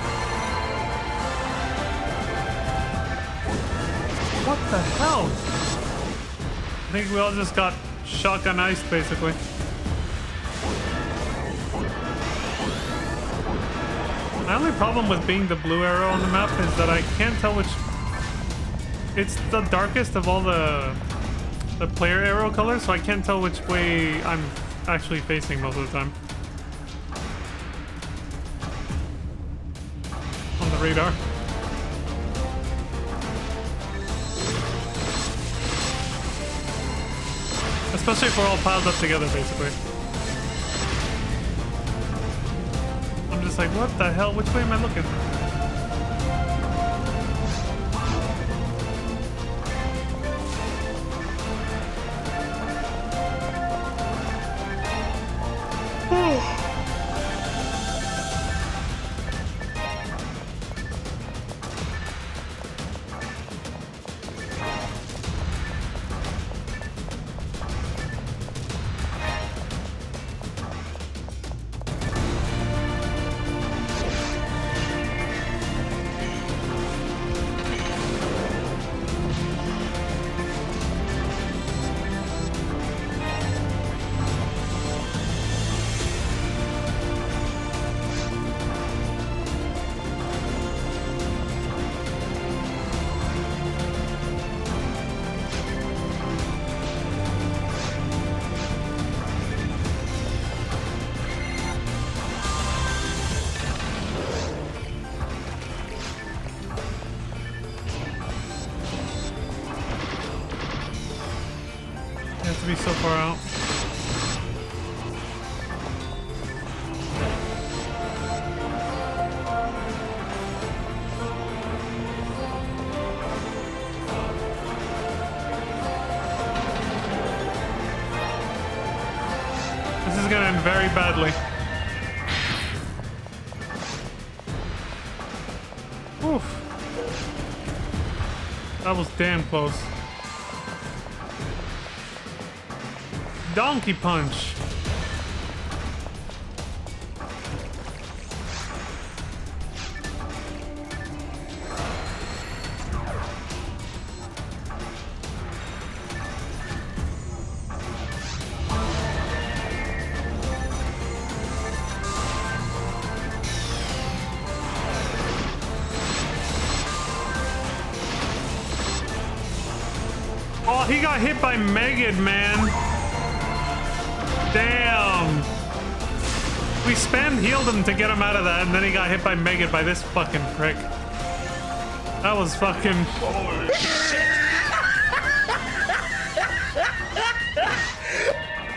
What the hell? I think we all just got shotgun iced, basically. My only problem with being the blue arrow on the map is that I can't tell which... It's the darkest of all the player arrow colors, so I can't tell which way I'm actually facing most of the time. On the radar. Especially if we're all piled up together, basically. I'm just like, what the hell? Which way am I looking? be so far out. This is gonna end very badly. Oof. That was damn close. Donkey punch. Oh, he got hit by Megan, man. Damn. We spam healed him to get him out of that, and then he got hit by Megan by this fucking prick. That was fucking... Holy shit.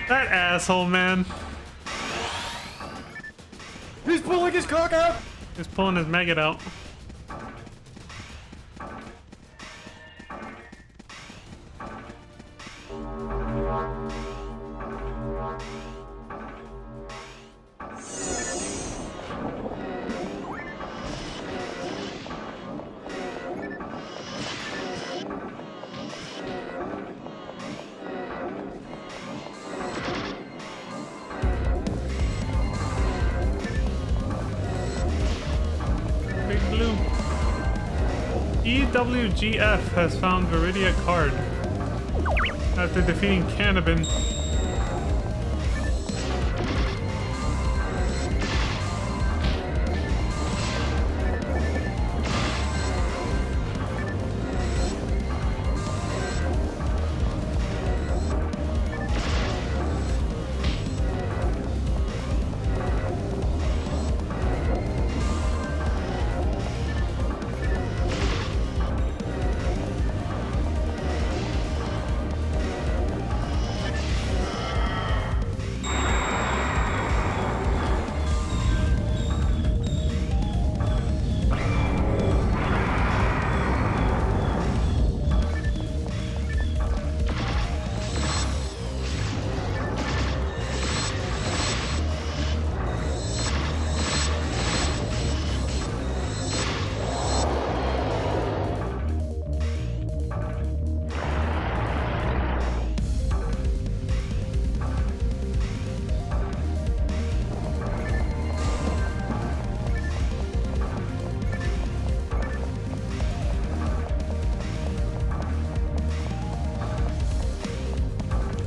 That asshole, man. He's pulling his cock out! He's pulling his maggot out. EWGF has found Viridia card after defeating Cannabin.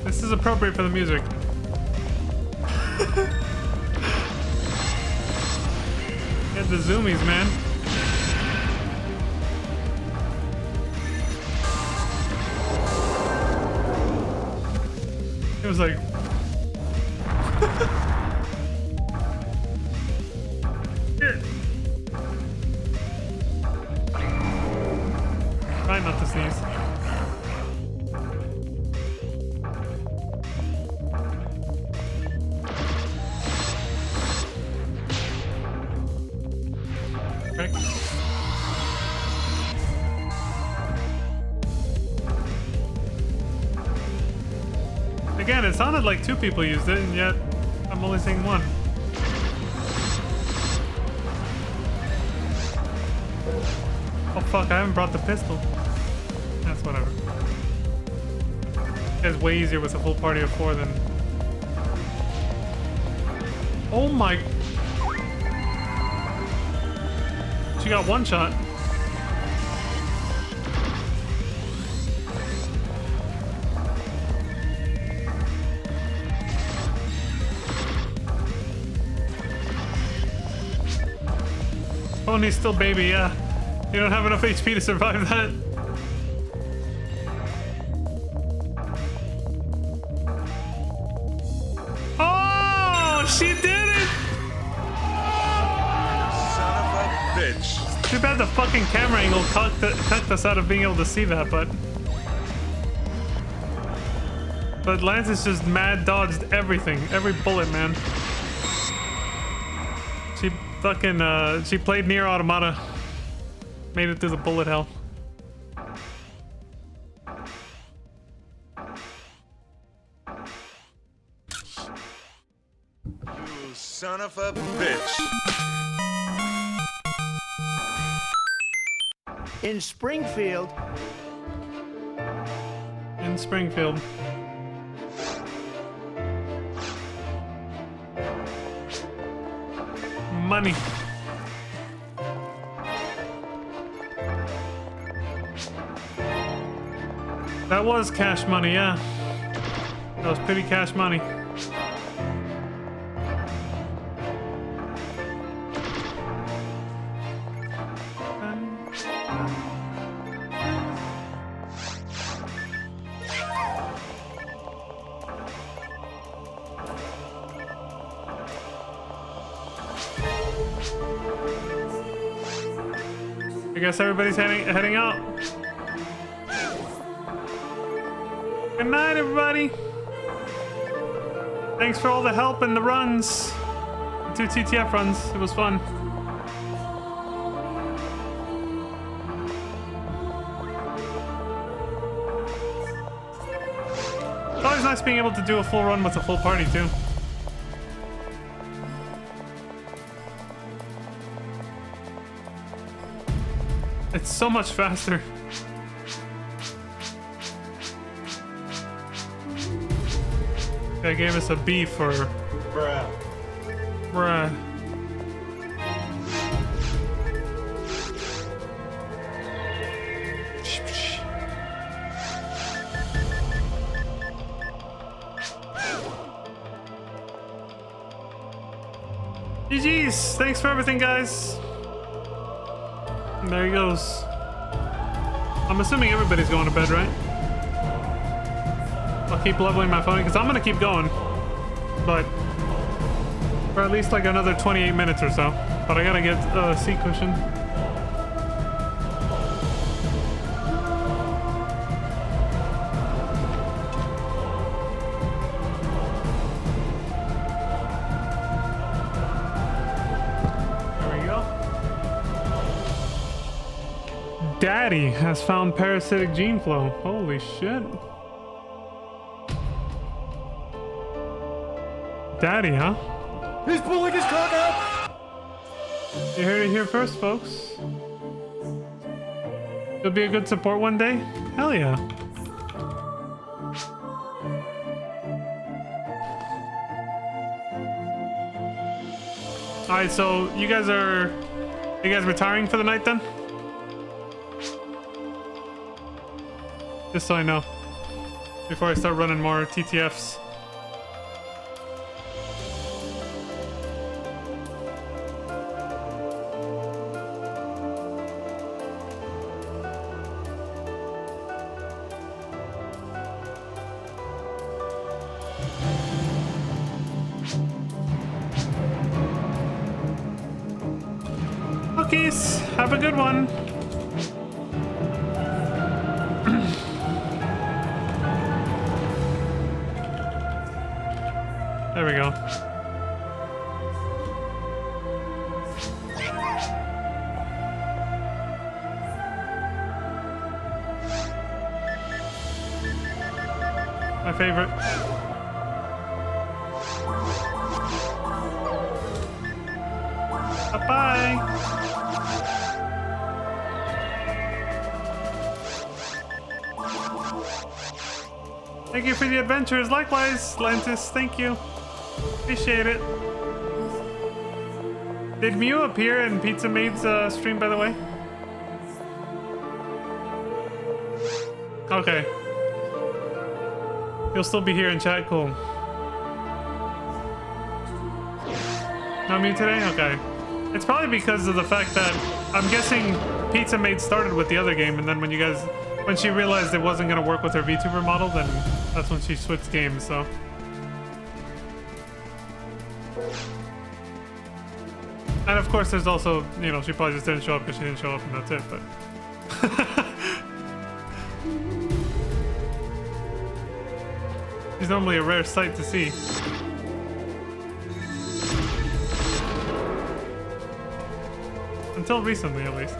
This is appropriate for the music. Get the zoomies, man. It was like... Here. Try not to sneeze. Again, it sounded like two people used it, and yet I'm only seeing one. Oh fuck, I haven't brought the pistol. That's whatever. It's way easier with a full party of 4 than... Oh my... She got one shot. Pony's still baby, yeah. You don't have enough HP to survive that. Oh, she did it! Son of a bitch. Too bad the fucking camera angle cut us out of being able to see that, but... But Lantis just mad dodged everything. Every bullet, man. She fucking, she played Nier Automata. Made it through the bullet hell. You son of a bitch. In Springfield. In Springfield. Money. That was cash money, yeah. That was pretty cash money. I guess everybody's heading out. Good night, everybody. Thanks for all the help and the runs. The 2 TTF runs. It was fun. It's always nice being able to do a full run with a full party, too. It's so much faster. They gave us a B for... Bruh. Bruh. GG's! Thanks for everything, guys. And there he goes. I'm assuming everybody's going to bed, right? I'll keep leveling my phone because I'm gonna keep going, but for at least like another 28 minutes or so. But I gotta get a seat cushion. There we go. Daddy has found parasitic gene flow. Holy shit. Daddy, huh? He's pulling his cock out! You heard it here first, folks. You'll be a good support one day? Hell yeah. Alright, so you guys retiring for the night then? Just so I know. Before I start running more TTFs. Cookies, have a good one. There we go. My favorite. Bye-bye. Thank you for the adventures. Likewise, Lantis. Thank you. Appreciate it. Did Mew appear in Pizza Maid's stream, by the way? Okay. He'll still be here in chat. Cool. No Mew today? Okay. It's probably because of the fact that I'm guessing Pizza Maid started with the other game, and then when she realized it wasn't going to work with her VTuber model, then that's when she switched games, so. And of course, there's also, you know, she probably just didn't show up because she didn't show up, and that's it, but. She's normally a rare sight to see. Until recently, at least.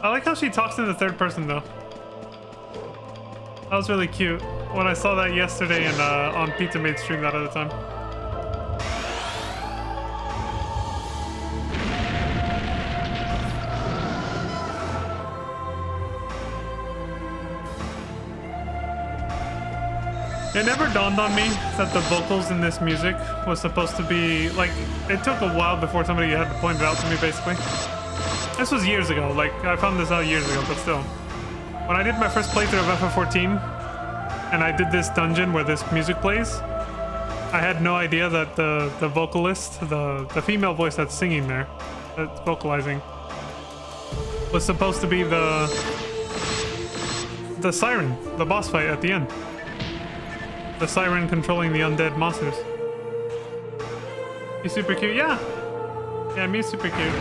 I like how she talks in the third person, though. That was really cute. When I saw that yesterday and on Pizza Maid's stream that other time. It never dawned on me that the vocals in this music was supposed to be, like, it took a while before somebody had to point it out to me, basically. This was years ago, like, I found this out years ago, but still. When I did my first playthrough of FF14, and I did this dungeon where this music plays, I had no idea that the vocalist, the female voice that's singing there, that's vocalizing, was supposed to be the siren, the boss fight at the end. The siren controlling the undead monsters. He's super cute, yeah. Yeah, Mew's super cute.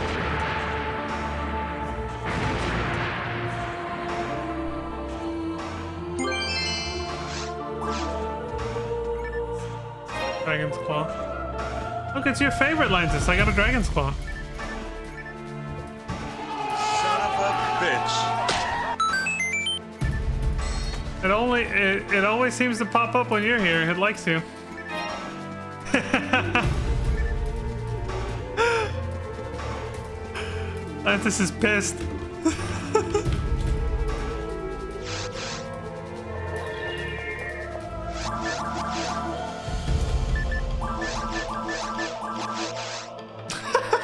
Dragon's Claw. Look, it's your favorite, Lantis. I got a Dragon's Claw. Son of a bitch. It always seems to pop up when you're here. It likes you. Lantis is pissed.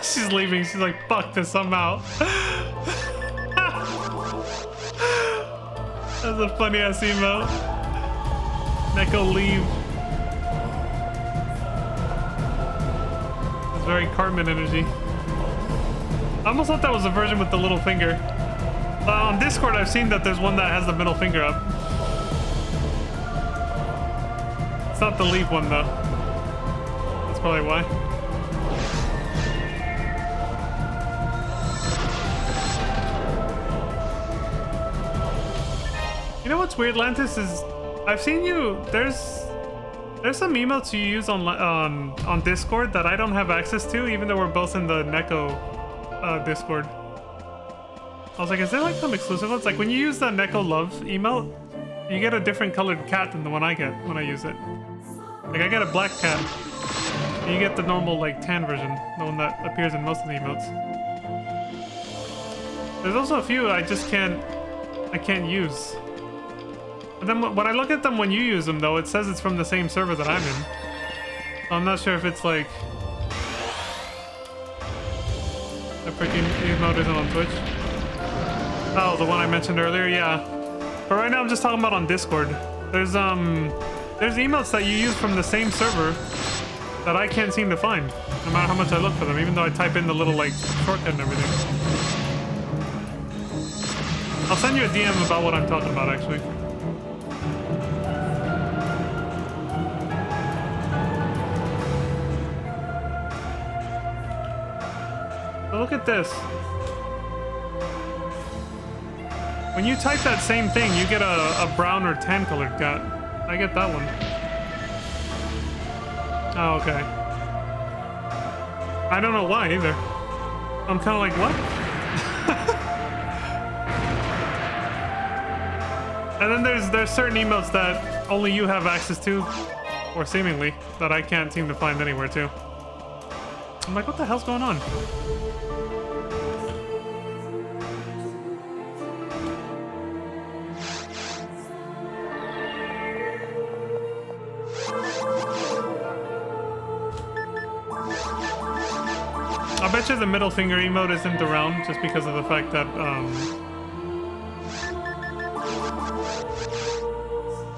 She's leaving. She's like, fuck this, I'm out. That's a funny ass emote. Neko leave. It's very Cartman energy. I almost thought that was a version with the little finger. On Discord, I've seen that there's one that has the middle finger up. It's not the leave one though. That's probably why. You know what's weird, Lantis, is I've seen you. There's some emotes you use on Discord that I don't have access to, even though we're both in the Neko Discord. I was like, is there like some exclusive ones? Like when you use the Neko Love emote, you get a different colored cat than the one I get when I use it. Like I get a black cat. And you get the normal like tan version, the one that appears in most of the emotes. There's also a few I can't use. But then when I look at them when you use them, though, it says it's from the same server that I'm in. So I'm not sure if it's like the freaking emote isn't on Twitch. Oh, the one I mentioned earlier, yeah. But right now I'm just talking about on Discord. There's emotes that you use from the same server that I can't seem to find, no matter how much I look for them, even though I type in the little like shortcut and everything. I'll send you a DM about what I'm talking about, actually. So look at this. When you type that same thing, you get a brown or tan colored cat. I get that one. Oh, okay. I don't know why either. I'm kind of like, what? And then there's certain emotes that only you have access to, or seemingly, that I can't seem to find anywhere too. I'm like, what the hell's going on? I bet you the middle finger emote isn't around just because of the fact that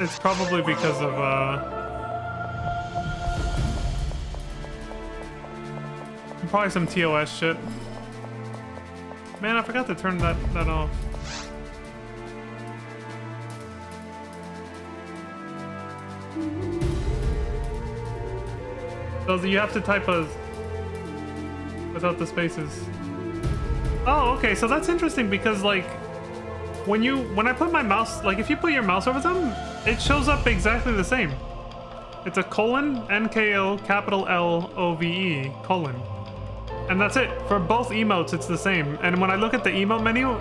it's probably because of probably some TOS shit. Man, I forgot to turn that off. So you have to type without the spaces. Oh, okay, so that's interesting because like when I put my mouse, like if you put your mouse over them, it shows up exactly the same. It's a colon, NKO, capital LOVE, colon. And that's it. For both emotes, it's the same. And when I look at the emote menu,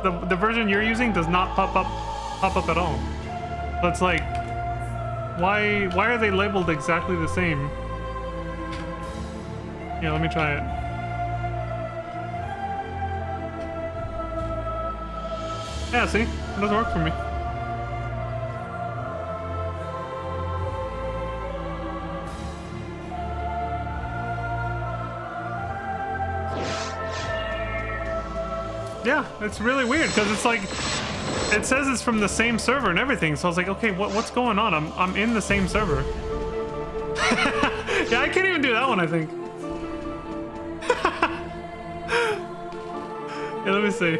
the version you're using does not pop up at all. So it's like, why are they labeled exactly the same? Yeah, let me try it. Yeah, see? It doesn't work for me. Yeah, it's really weird because it's like it says it's from the same server and everything. So I was like, okay, what's going on? I'm in the same server. Yeah, I can't even do that one, I think. Yeah, let me see.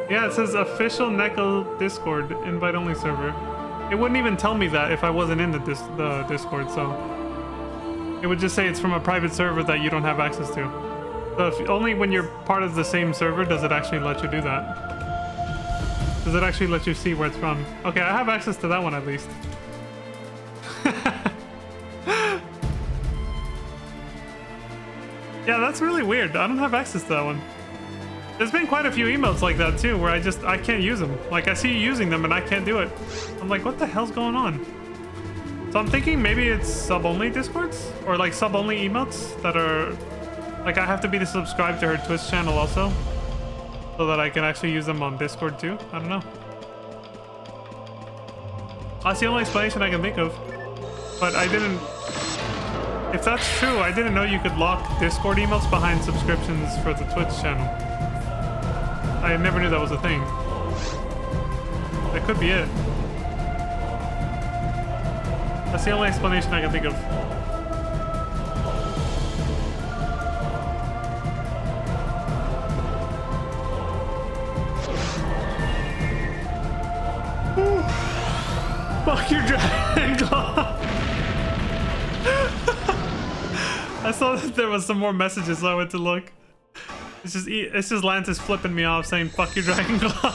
Yeah, it says official Neko Discord invite only server. It wouldn't even tell me that if I wasn't in the Discord, so it would just say it's from a private server that you don't have access to. So if, only when you're part of the same server does it actually let you do that. Does it actually let you see where it's from? Okay, I have access to that one at least. Yeah, that's really weird. I don't have access to that one. There's been quite a few emotes like that too, where I can't use them. Like I see you using them and I can't do it. I'm like, what the hell's going on? So I'm thinking maybe it's sub-only Discords? Or like sub-only emotes that are... Like I have to be subscribed to her Twitch channel also, so that I can actually use them on Discord too. I don't know. That's the only explanation I can think of. But I didn't... If that's true, I didn't know you could lock Discord emotes behind subscriptions for the Twitch channel. I never knew that was a thing. That could be it. That's the only explanation I can think of. Fuck your dragon claw. I saw that there was some more messages, so I went to look. It's just Lantis flipping me off saying fuck your dragon claw.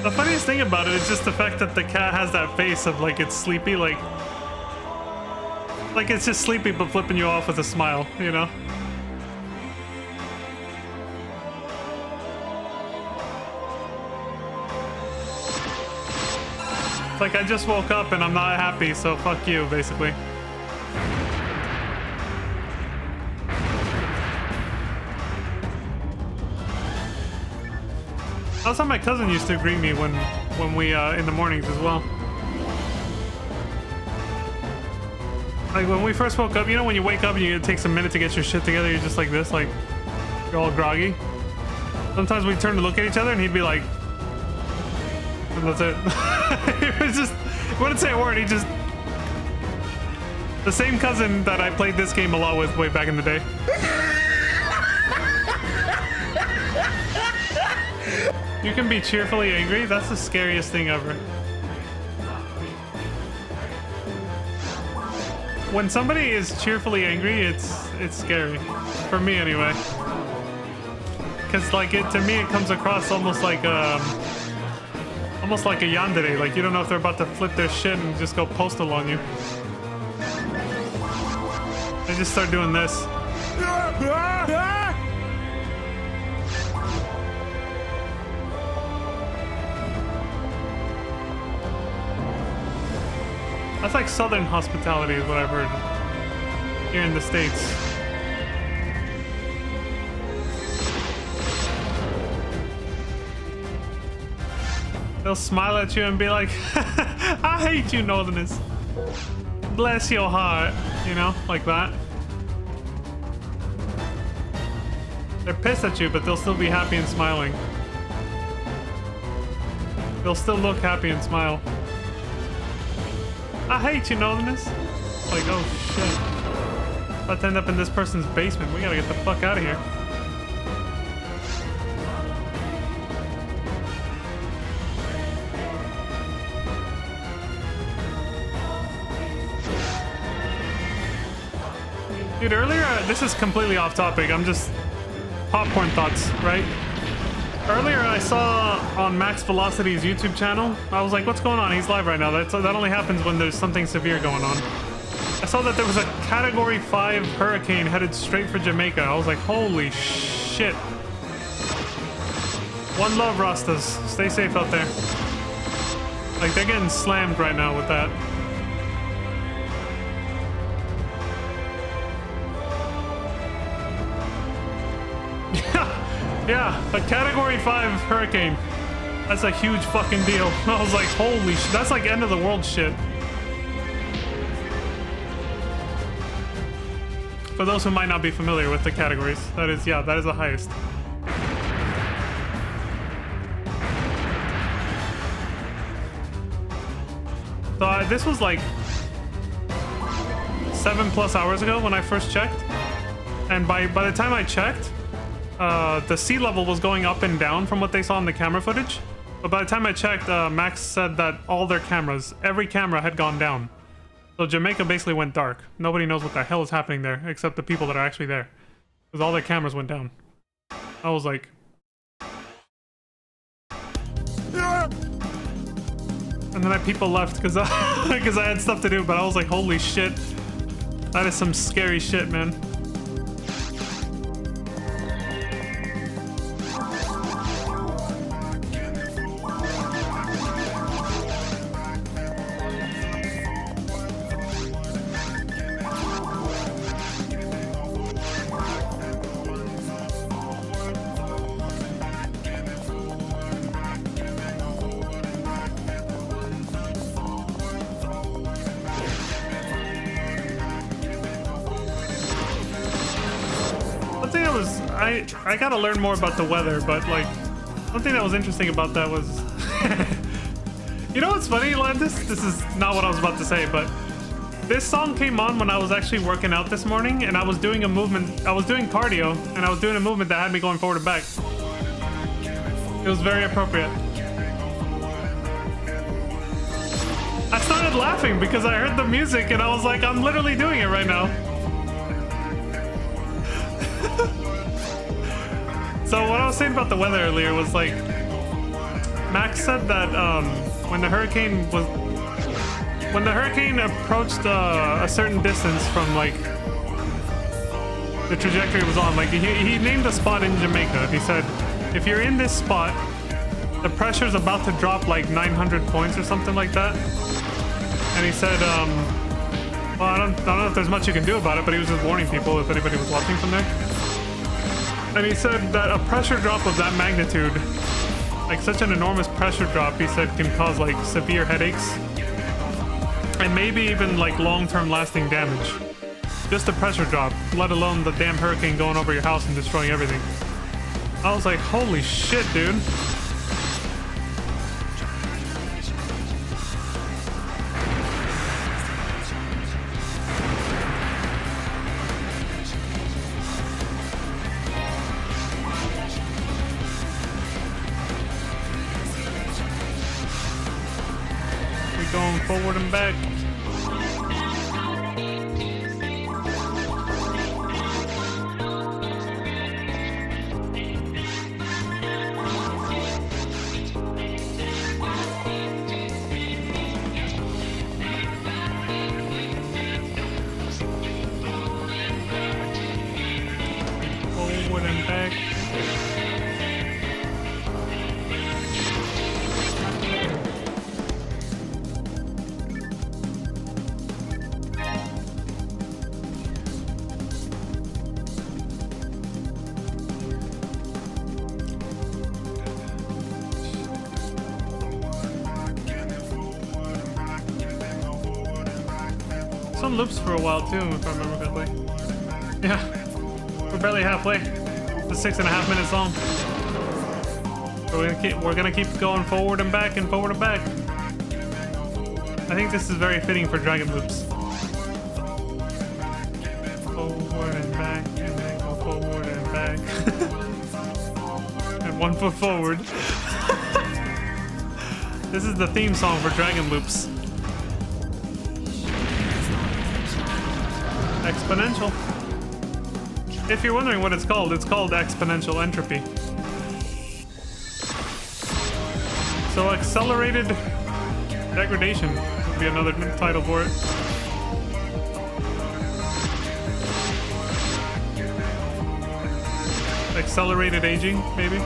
The funniest thing about it is just the fact that the cat has that face of like it's sleepy, like it's just sleepy but flipping you off with a smile, you know? It's like I just woke up and I'm not happy, so fuck you, basically. That's how my cousin used to greet me when we in the mornings as well. Like when we first woke up, you know when you wake up and it takes a minute to get your shit together, you're just like this, like you're all groggy. Sometimes we turn to look at each other and he'd be like, and that's it. It was just, he wouldn't say a word, he just... The same cousin that I played this game a lot with way back in the day. You can be cheerfully angry? That's the scariest thing ever. When somebody is cheerfully angry, it's scary. For me anyway. Cause like to me it comes across almost like a yandere, like you don't know if they're about to flip their shit and just go postal on you. They just start doing this. That's like Southern hospitality is what I've heard here in the States. They'll smile at you and be like, I hate you, Northerners. Bless your heart, you know, like that. They're pissed at you, but they'll still be happy and smiling. They'll still look happy and smile. I hate you, Northerners. Like, oh shit. About to end up in this person's basement. We gotta get the fuck out of here. Dude, earlier, this is completely off topic. I'm just popcorn thoughts, right? Earlier, I saw on Max Velocity's YouTube channel. I was like, what's going on? He's live right now. That only happens when there's something severe going on. I saw that there was a Category 5 hurricane headed straight for Jamaica. I was like, holy shit. One love, Rastas. Stay safe out there. Like, they're getting slammed right now with that. Yeah, a Category 5 hurricane. That's a huge fucking deal. I was like, holy shit. That's like end of the world shit. For those who might not be familiar with the categories, that is the highest. So this was like 7+ hours ago when I first checked. And by the time I checked, the sea level was going up and down from what they saw in the camera footage. But by the time I checked, Max said that all their cameras, every camera had gone down. So Jamaica basically went dark. Nobody knows what the hell is happening there, except the people that are actually there. Because all their cameras went down. I was like... And then people left because I had stuff to do, but I was like, holy shit. That is some scary shit, man. I gotta learn more about the weather, but like, one thing that was interesting about that was, you know what's funny, Landis? This is not what I was about to say, but this song came on when I was actually working out this morning, and I was doing a movement, I was doing cardio, and I was doing a movement that had me going forward and back. It was very appropriate. I started laughing because I heard the music, and I was like, I'm literally doing it right now. So what I was saying about the weather earlier was like, Max said that when the hurricane approached a certain distance from like the trajectory it was on, like he named a spot in Jamaica. He said, if you're in this spot, the pressure's about to drop like 900 points or something like that. And he said, well, I don't know if there's much you can do about it, but he was just warning people if anybody was watching from there. And he said that a pressure drop of that magnitude, like such an enormous pressure drop, he said can cause like severe headaches and maybe even like long-term lasting damage. Just a pressure drop, let alone the damn hurricane going over your house and destroying everything. I was like, holy shit, dude. Going forward and back. Forward and back. Some loops for a while too, if I remember correctly. Yeah, we're barely halfway. It's 6.5 minutes long. So we're gonna keep going forward and back and forward and back. I think this is very fitting for dragon loops. Forward and back, and then go forward and back. And 1 foot forward. This is the theme song for dragon loops. Exponential. If you're wondering what it's called exponential entropy. So accelerated degradation would be another title for it. Accelerated aging, maybe?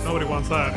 Nobody wants that.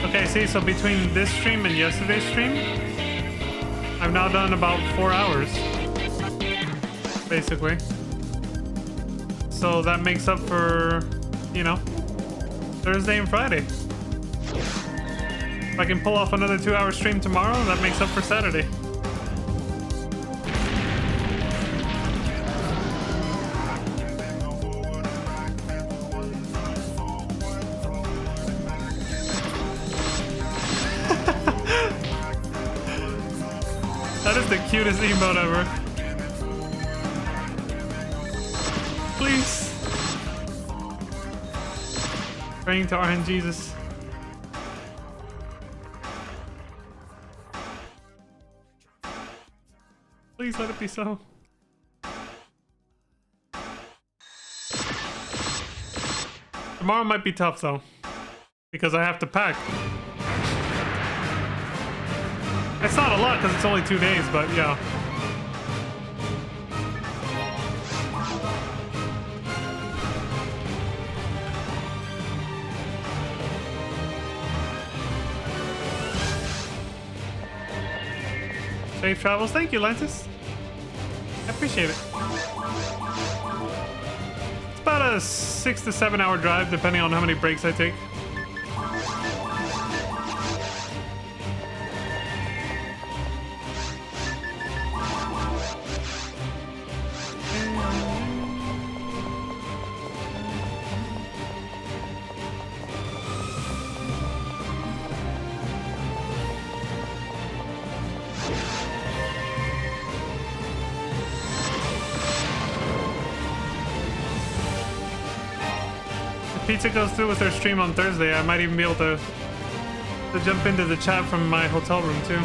Okay, see, so between this stream and yesterday's stream, I've now done about 4 hours, basically. So that makes up for, you know, Thursday and Friday. If I can pull off another 2-hour stream tomorrow, that makes up for Saturday. That is the cutest emote ever. Please. Praying to RN Jesus. Please let it be so. Tomorrow might be tough though, because I have to pack. It's not a lot because it's only 2 days, but yeah. Safe travels. Thank you, Lentis. I appreciate it. It's about a 6 to 7 hour drive, depending on how many breaks I take. Pizza goes through with their stream on Thursday, I might even be able to jump into the chat from my hotel room too.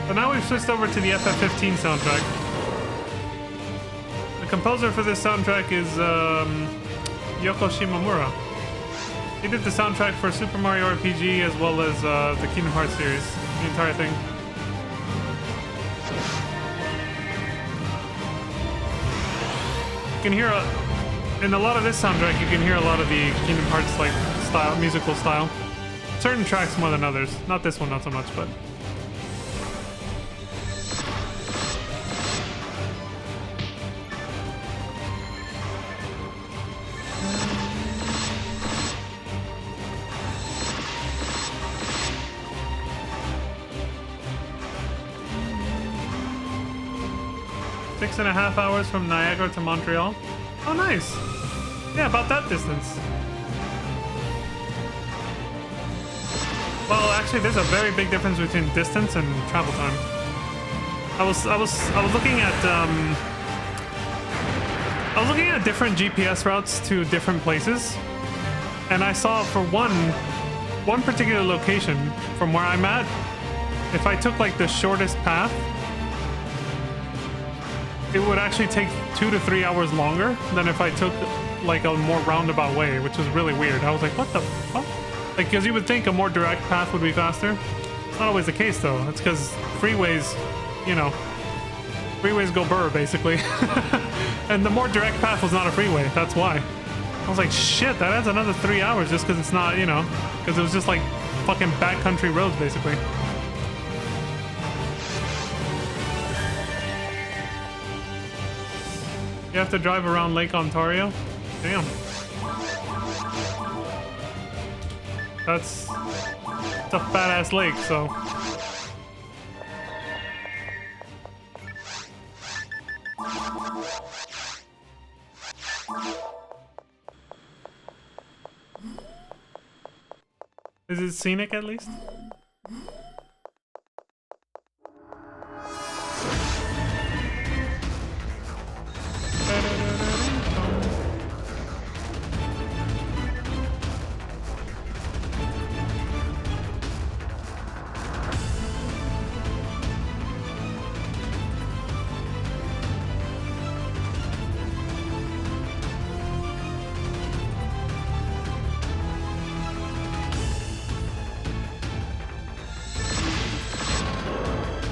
So now we've switched over to the FF15 soundtrack. The composer for this soundtrack is Yoko Shimomura. He did the soundtrack for Super Mario RPG as well as the Kingdom Hearts series, the entire thing. You can hear in a lot of this soundtrack, you can hear a lot of the Kingdom Hearts like style, musical style. Certain tracks more than others. Not this one, not so much, but. Six and a half hours from Niagara to Montreal. Oh, nice. Yeah, about that distance. Well, actually, there's a very big difference between distance and travel time. I was looking at different GPS routes to different places, and I saw for one particular location from where I'm at, if I took like the shortest path, it would actually take 2 to 3 hours longer than if I took like a more roundabout way, which was really weird. I was like, what the fuck? Like, because you would think a more direct path would be faster. It's not always the case, though. It's because freeways, you know, freeways go burr, basically. And the more direct path was not a freeway. That's why. I was like, shit, that adds another 3 hours just because it's not, you know, because it was just like fucking backcountry roads, basically. You have to drive around Lake Ontario? Damn. It's a fat ass lake, so. Is it scenic at least?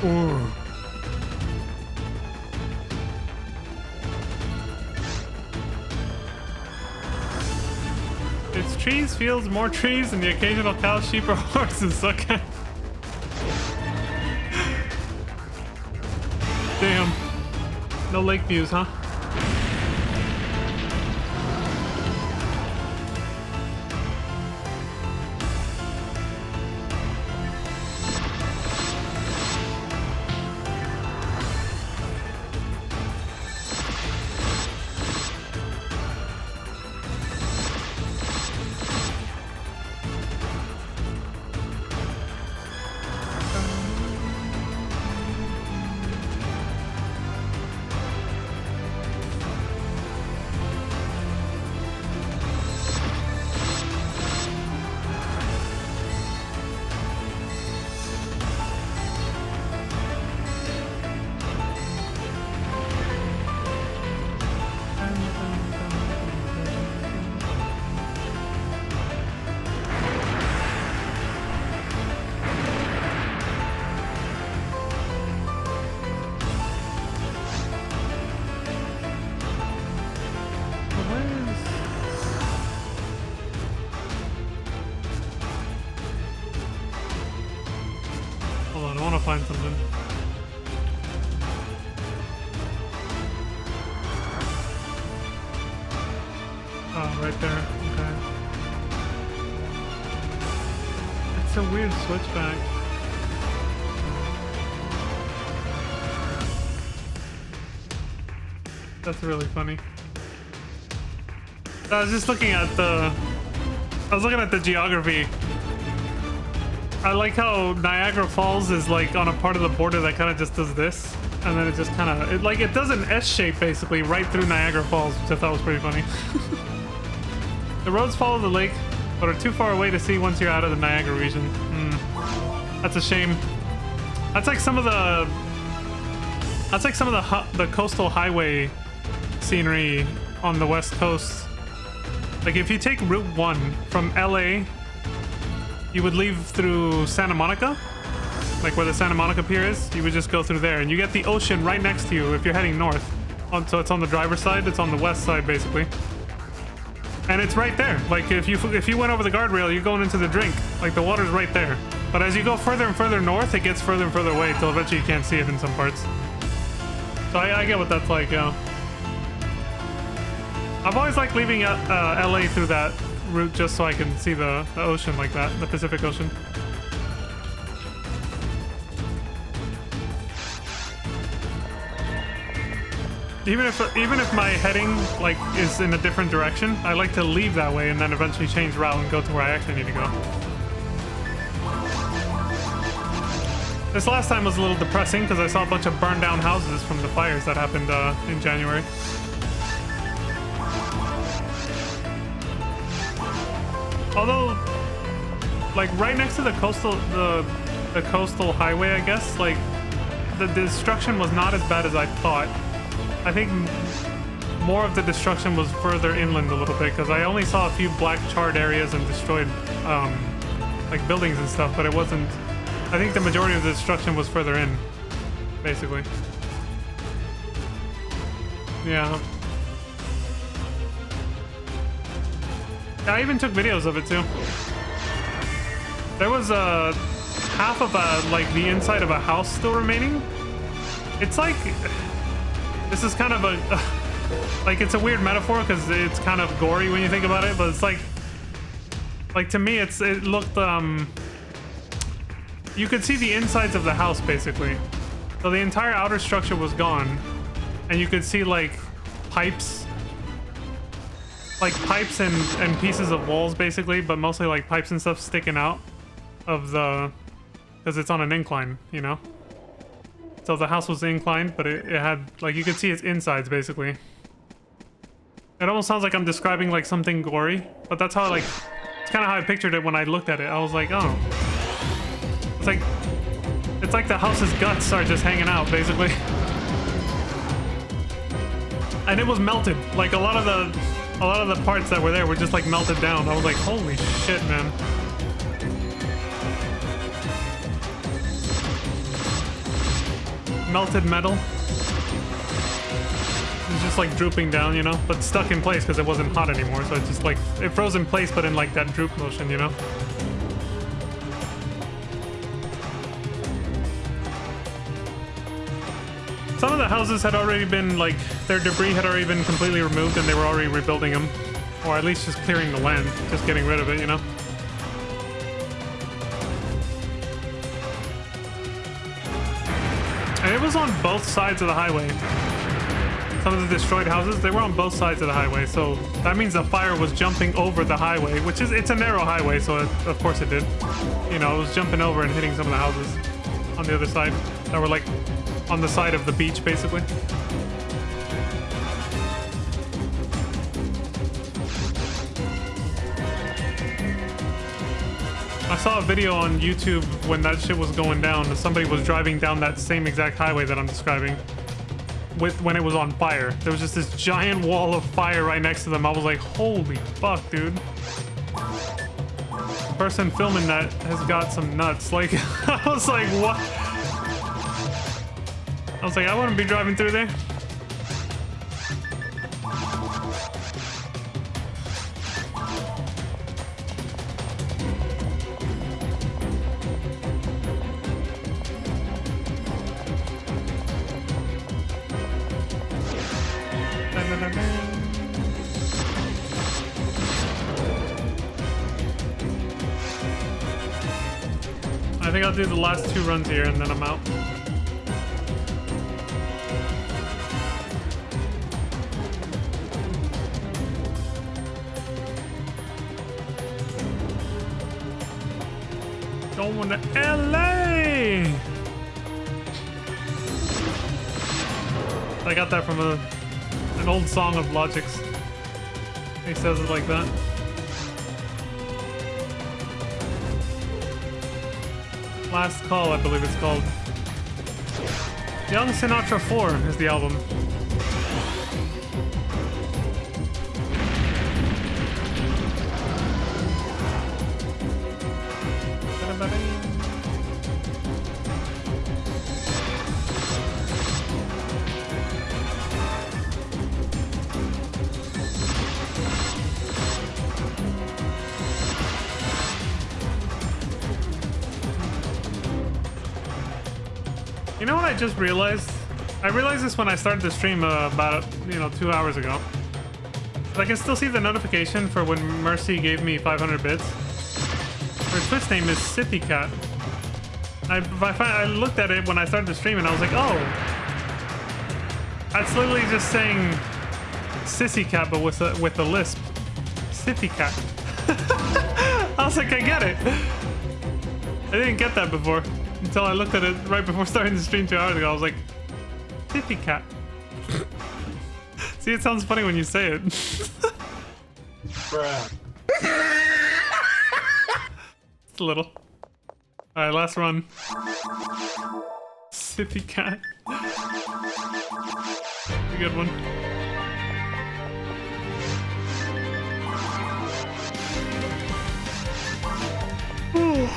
Ooh. It's trees, fields, more trees, and the occasional cow, sheep, or horses. Okay. Damn. No lake views, huh? Find something. Oh, right there. Okay. It's a weird switchback. That's really funny. I was just looking at the geography. I like how Niagara Falls is like on a part of the border that kind of just does this, and then it just kind of it does an S shape basically right through Niagara Falls, which I thought was pretty funny. The roads follow the lake, but are too far away to see once you're out of the Niagara region. That's a shame. That's like some of the the coastal highway scenery on the west coast. Like if you take Route 1 from LA. You would leave through Santa Monica, like where the Santa Monica Pier is. You would just go through there, and you get the ocean right next to you if you're heading north. So it's on the driver's side. It's on the west side, basically. And it's right there. Like if you went over the guardrail, you're going into the drink. Like the water's right there. But as you go further and further north, it gets further and further away until eventually you can't see it in some parts. So I get what that's like, yeah. I've always liked leaving LA through that route just so I can see the ocean like that, the Pacific Ocean. Even if my heading like is in a different direction, I like to leave that way and then eventually change route and go to where I actually need to go. This last time was a little depressing because I saw a bunch of burned down houses from the fires that happened in January. Although, like right next to the coastal highway, I guess, like the destruction was not as bad as I thought. I think more of the destruction was further inland a little bit because I only saw a few black charred areas and destroyed like buildings and stuff, but it wasn't. I think the majority of the destruction was further in, basically. Yeah. I even took videos of it too. There was half of like the inside of a house still remaining. It's like, this is kind of a like, it's a weird metaphor because it's kind of gory when you think about it, but it's like to me it looked you could see the insides of the house basically. So the entire outer structure was gone, and you could see like pipes and pieces of walls basically, but mostly like pipes and stuff sticking out of the, because it's on an incline, you know. So the house was inclined, but it had like, you could see its insides basically. It almost sounds like I'm describing like something gory, but that's how like, it's kind of how I pictured it when I looked at it. I was like, oh, it's like the house's guts are just hanging out basically. And it was melted. Like a lot of the parts that were there were just like melted down. I was like, holy shit, man. Melted metal. It's just like drooping down, you know, but stuck in place because it wasn't hot anymore. So it's just like, it froze in place, but in like that droop motion, you know. Some of the houses had already been like, their debris had already been completely removed and they were already rebuilding them. Or at least just clearing the land, just getting rid of it, you know? And it was on both sides of the highway. Some of the destroyed houses, they were on both sides of the highway. So that means the fire was jumping over the highway, which is, it's a narrow highway, so of course it did. You know, it was jumping over and hitting some of the houses on the other side that were like on the side of the beach, basically. I saw a video on YouTube when that shit was going down. Somebody was driving down that same exact highway that I'm describing when it was on fire. There was just this giant wall of fire right next to them. I was like, holy fuck, dude. The person filming that has got some nuts. Like, I was like, what? I was like, I wouldn't be driving through there. I think I'll do the last 2 runs here and then I'm out. Going to LA! I got that from an old song of Logic's. He says it like that. Last Call, I believe it's called. Young Sinatra 4 is the album. You know what I just realized? I realized this when I started the stream about, 2 hours ago. But I can still see the notification for when Mercy gave me 500 bits. Her Twitch name is Sippycat. I looked at it when I started the stream and I was like, oh. That's literally just saying Sissy Cat, but with a lisp. Sippycat. I was like, I get it. I didn't get that before. until I looked at it right before starting the stream 2 hours ago. I was like, Tiffy cat. See, it sounds funny when you say it. Bruh. Just a little. Alright, last run. Sippy cat. A good one. Ooh.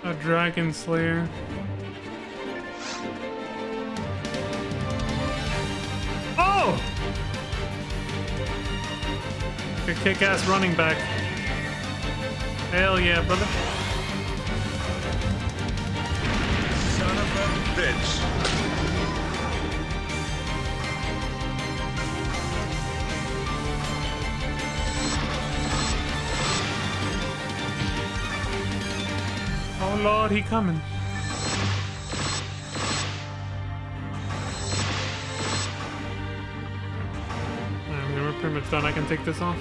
A Dragon Slayer. Oh! Like a kick-ass running back. Hell yeah, brother. Son of a bitch. Oh lord, he coming. I mean, we're pretty much done. I can take this off.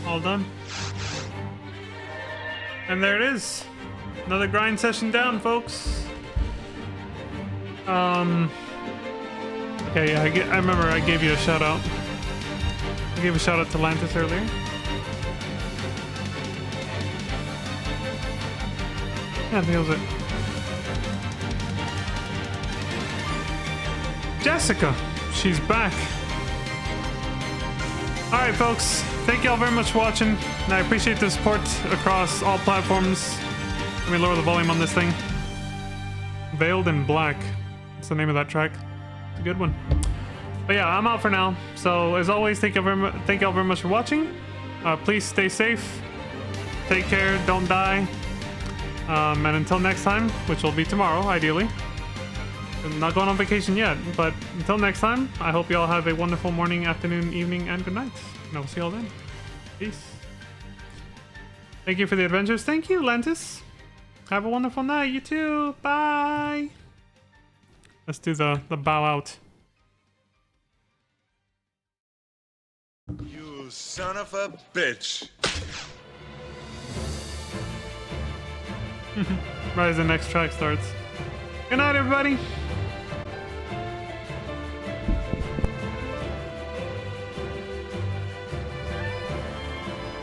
All done. And there it is. Another grind session down, folks. Okay, yeah, I remember I gave you a shout out. I gave a shout out to Lantis earlier. Yeah, I think that was it. Jessica, she's back. All right, folks. Thank y'all very much for watching. And I appreciate the support across all platforms. Let me lower the volume on this thing. Veiled in Black. That's the name of that track. It's a good one. But yeah, I'm out for now. So as always, thank y'all very much for watching. Please stay safe. Take care. Don't die. And until next time, which will be tomorrow, ideally. I'm not going on vacation yet, but until next time, I hope you all have a wonderful morning, afternoon, evening, and good night. And I will see you all then. Peace. Thank you for the adventures. Thank you, Lantis. Have a wonderful night. You too. Bye. Let's do the bow out. You son of a bitch. Right as the next track starts. Good night, everybody.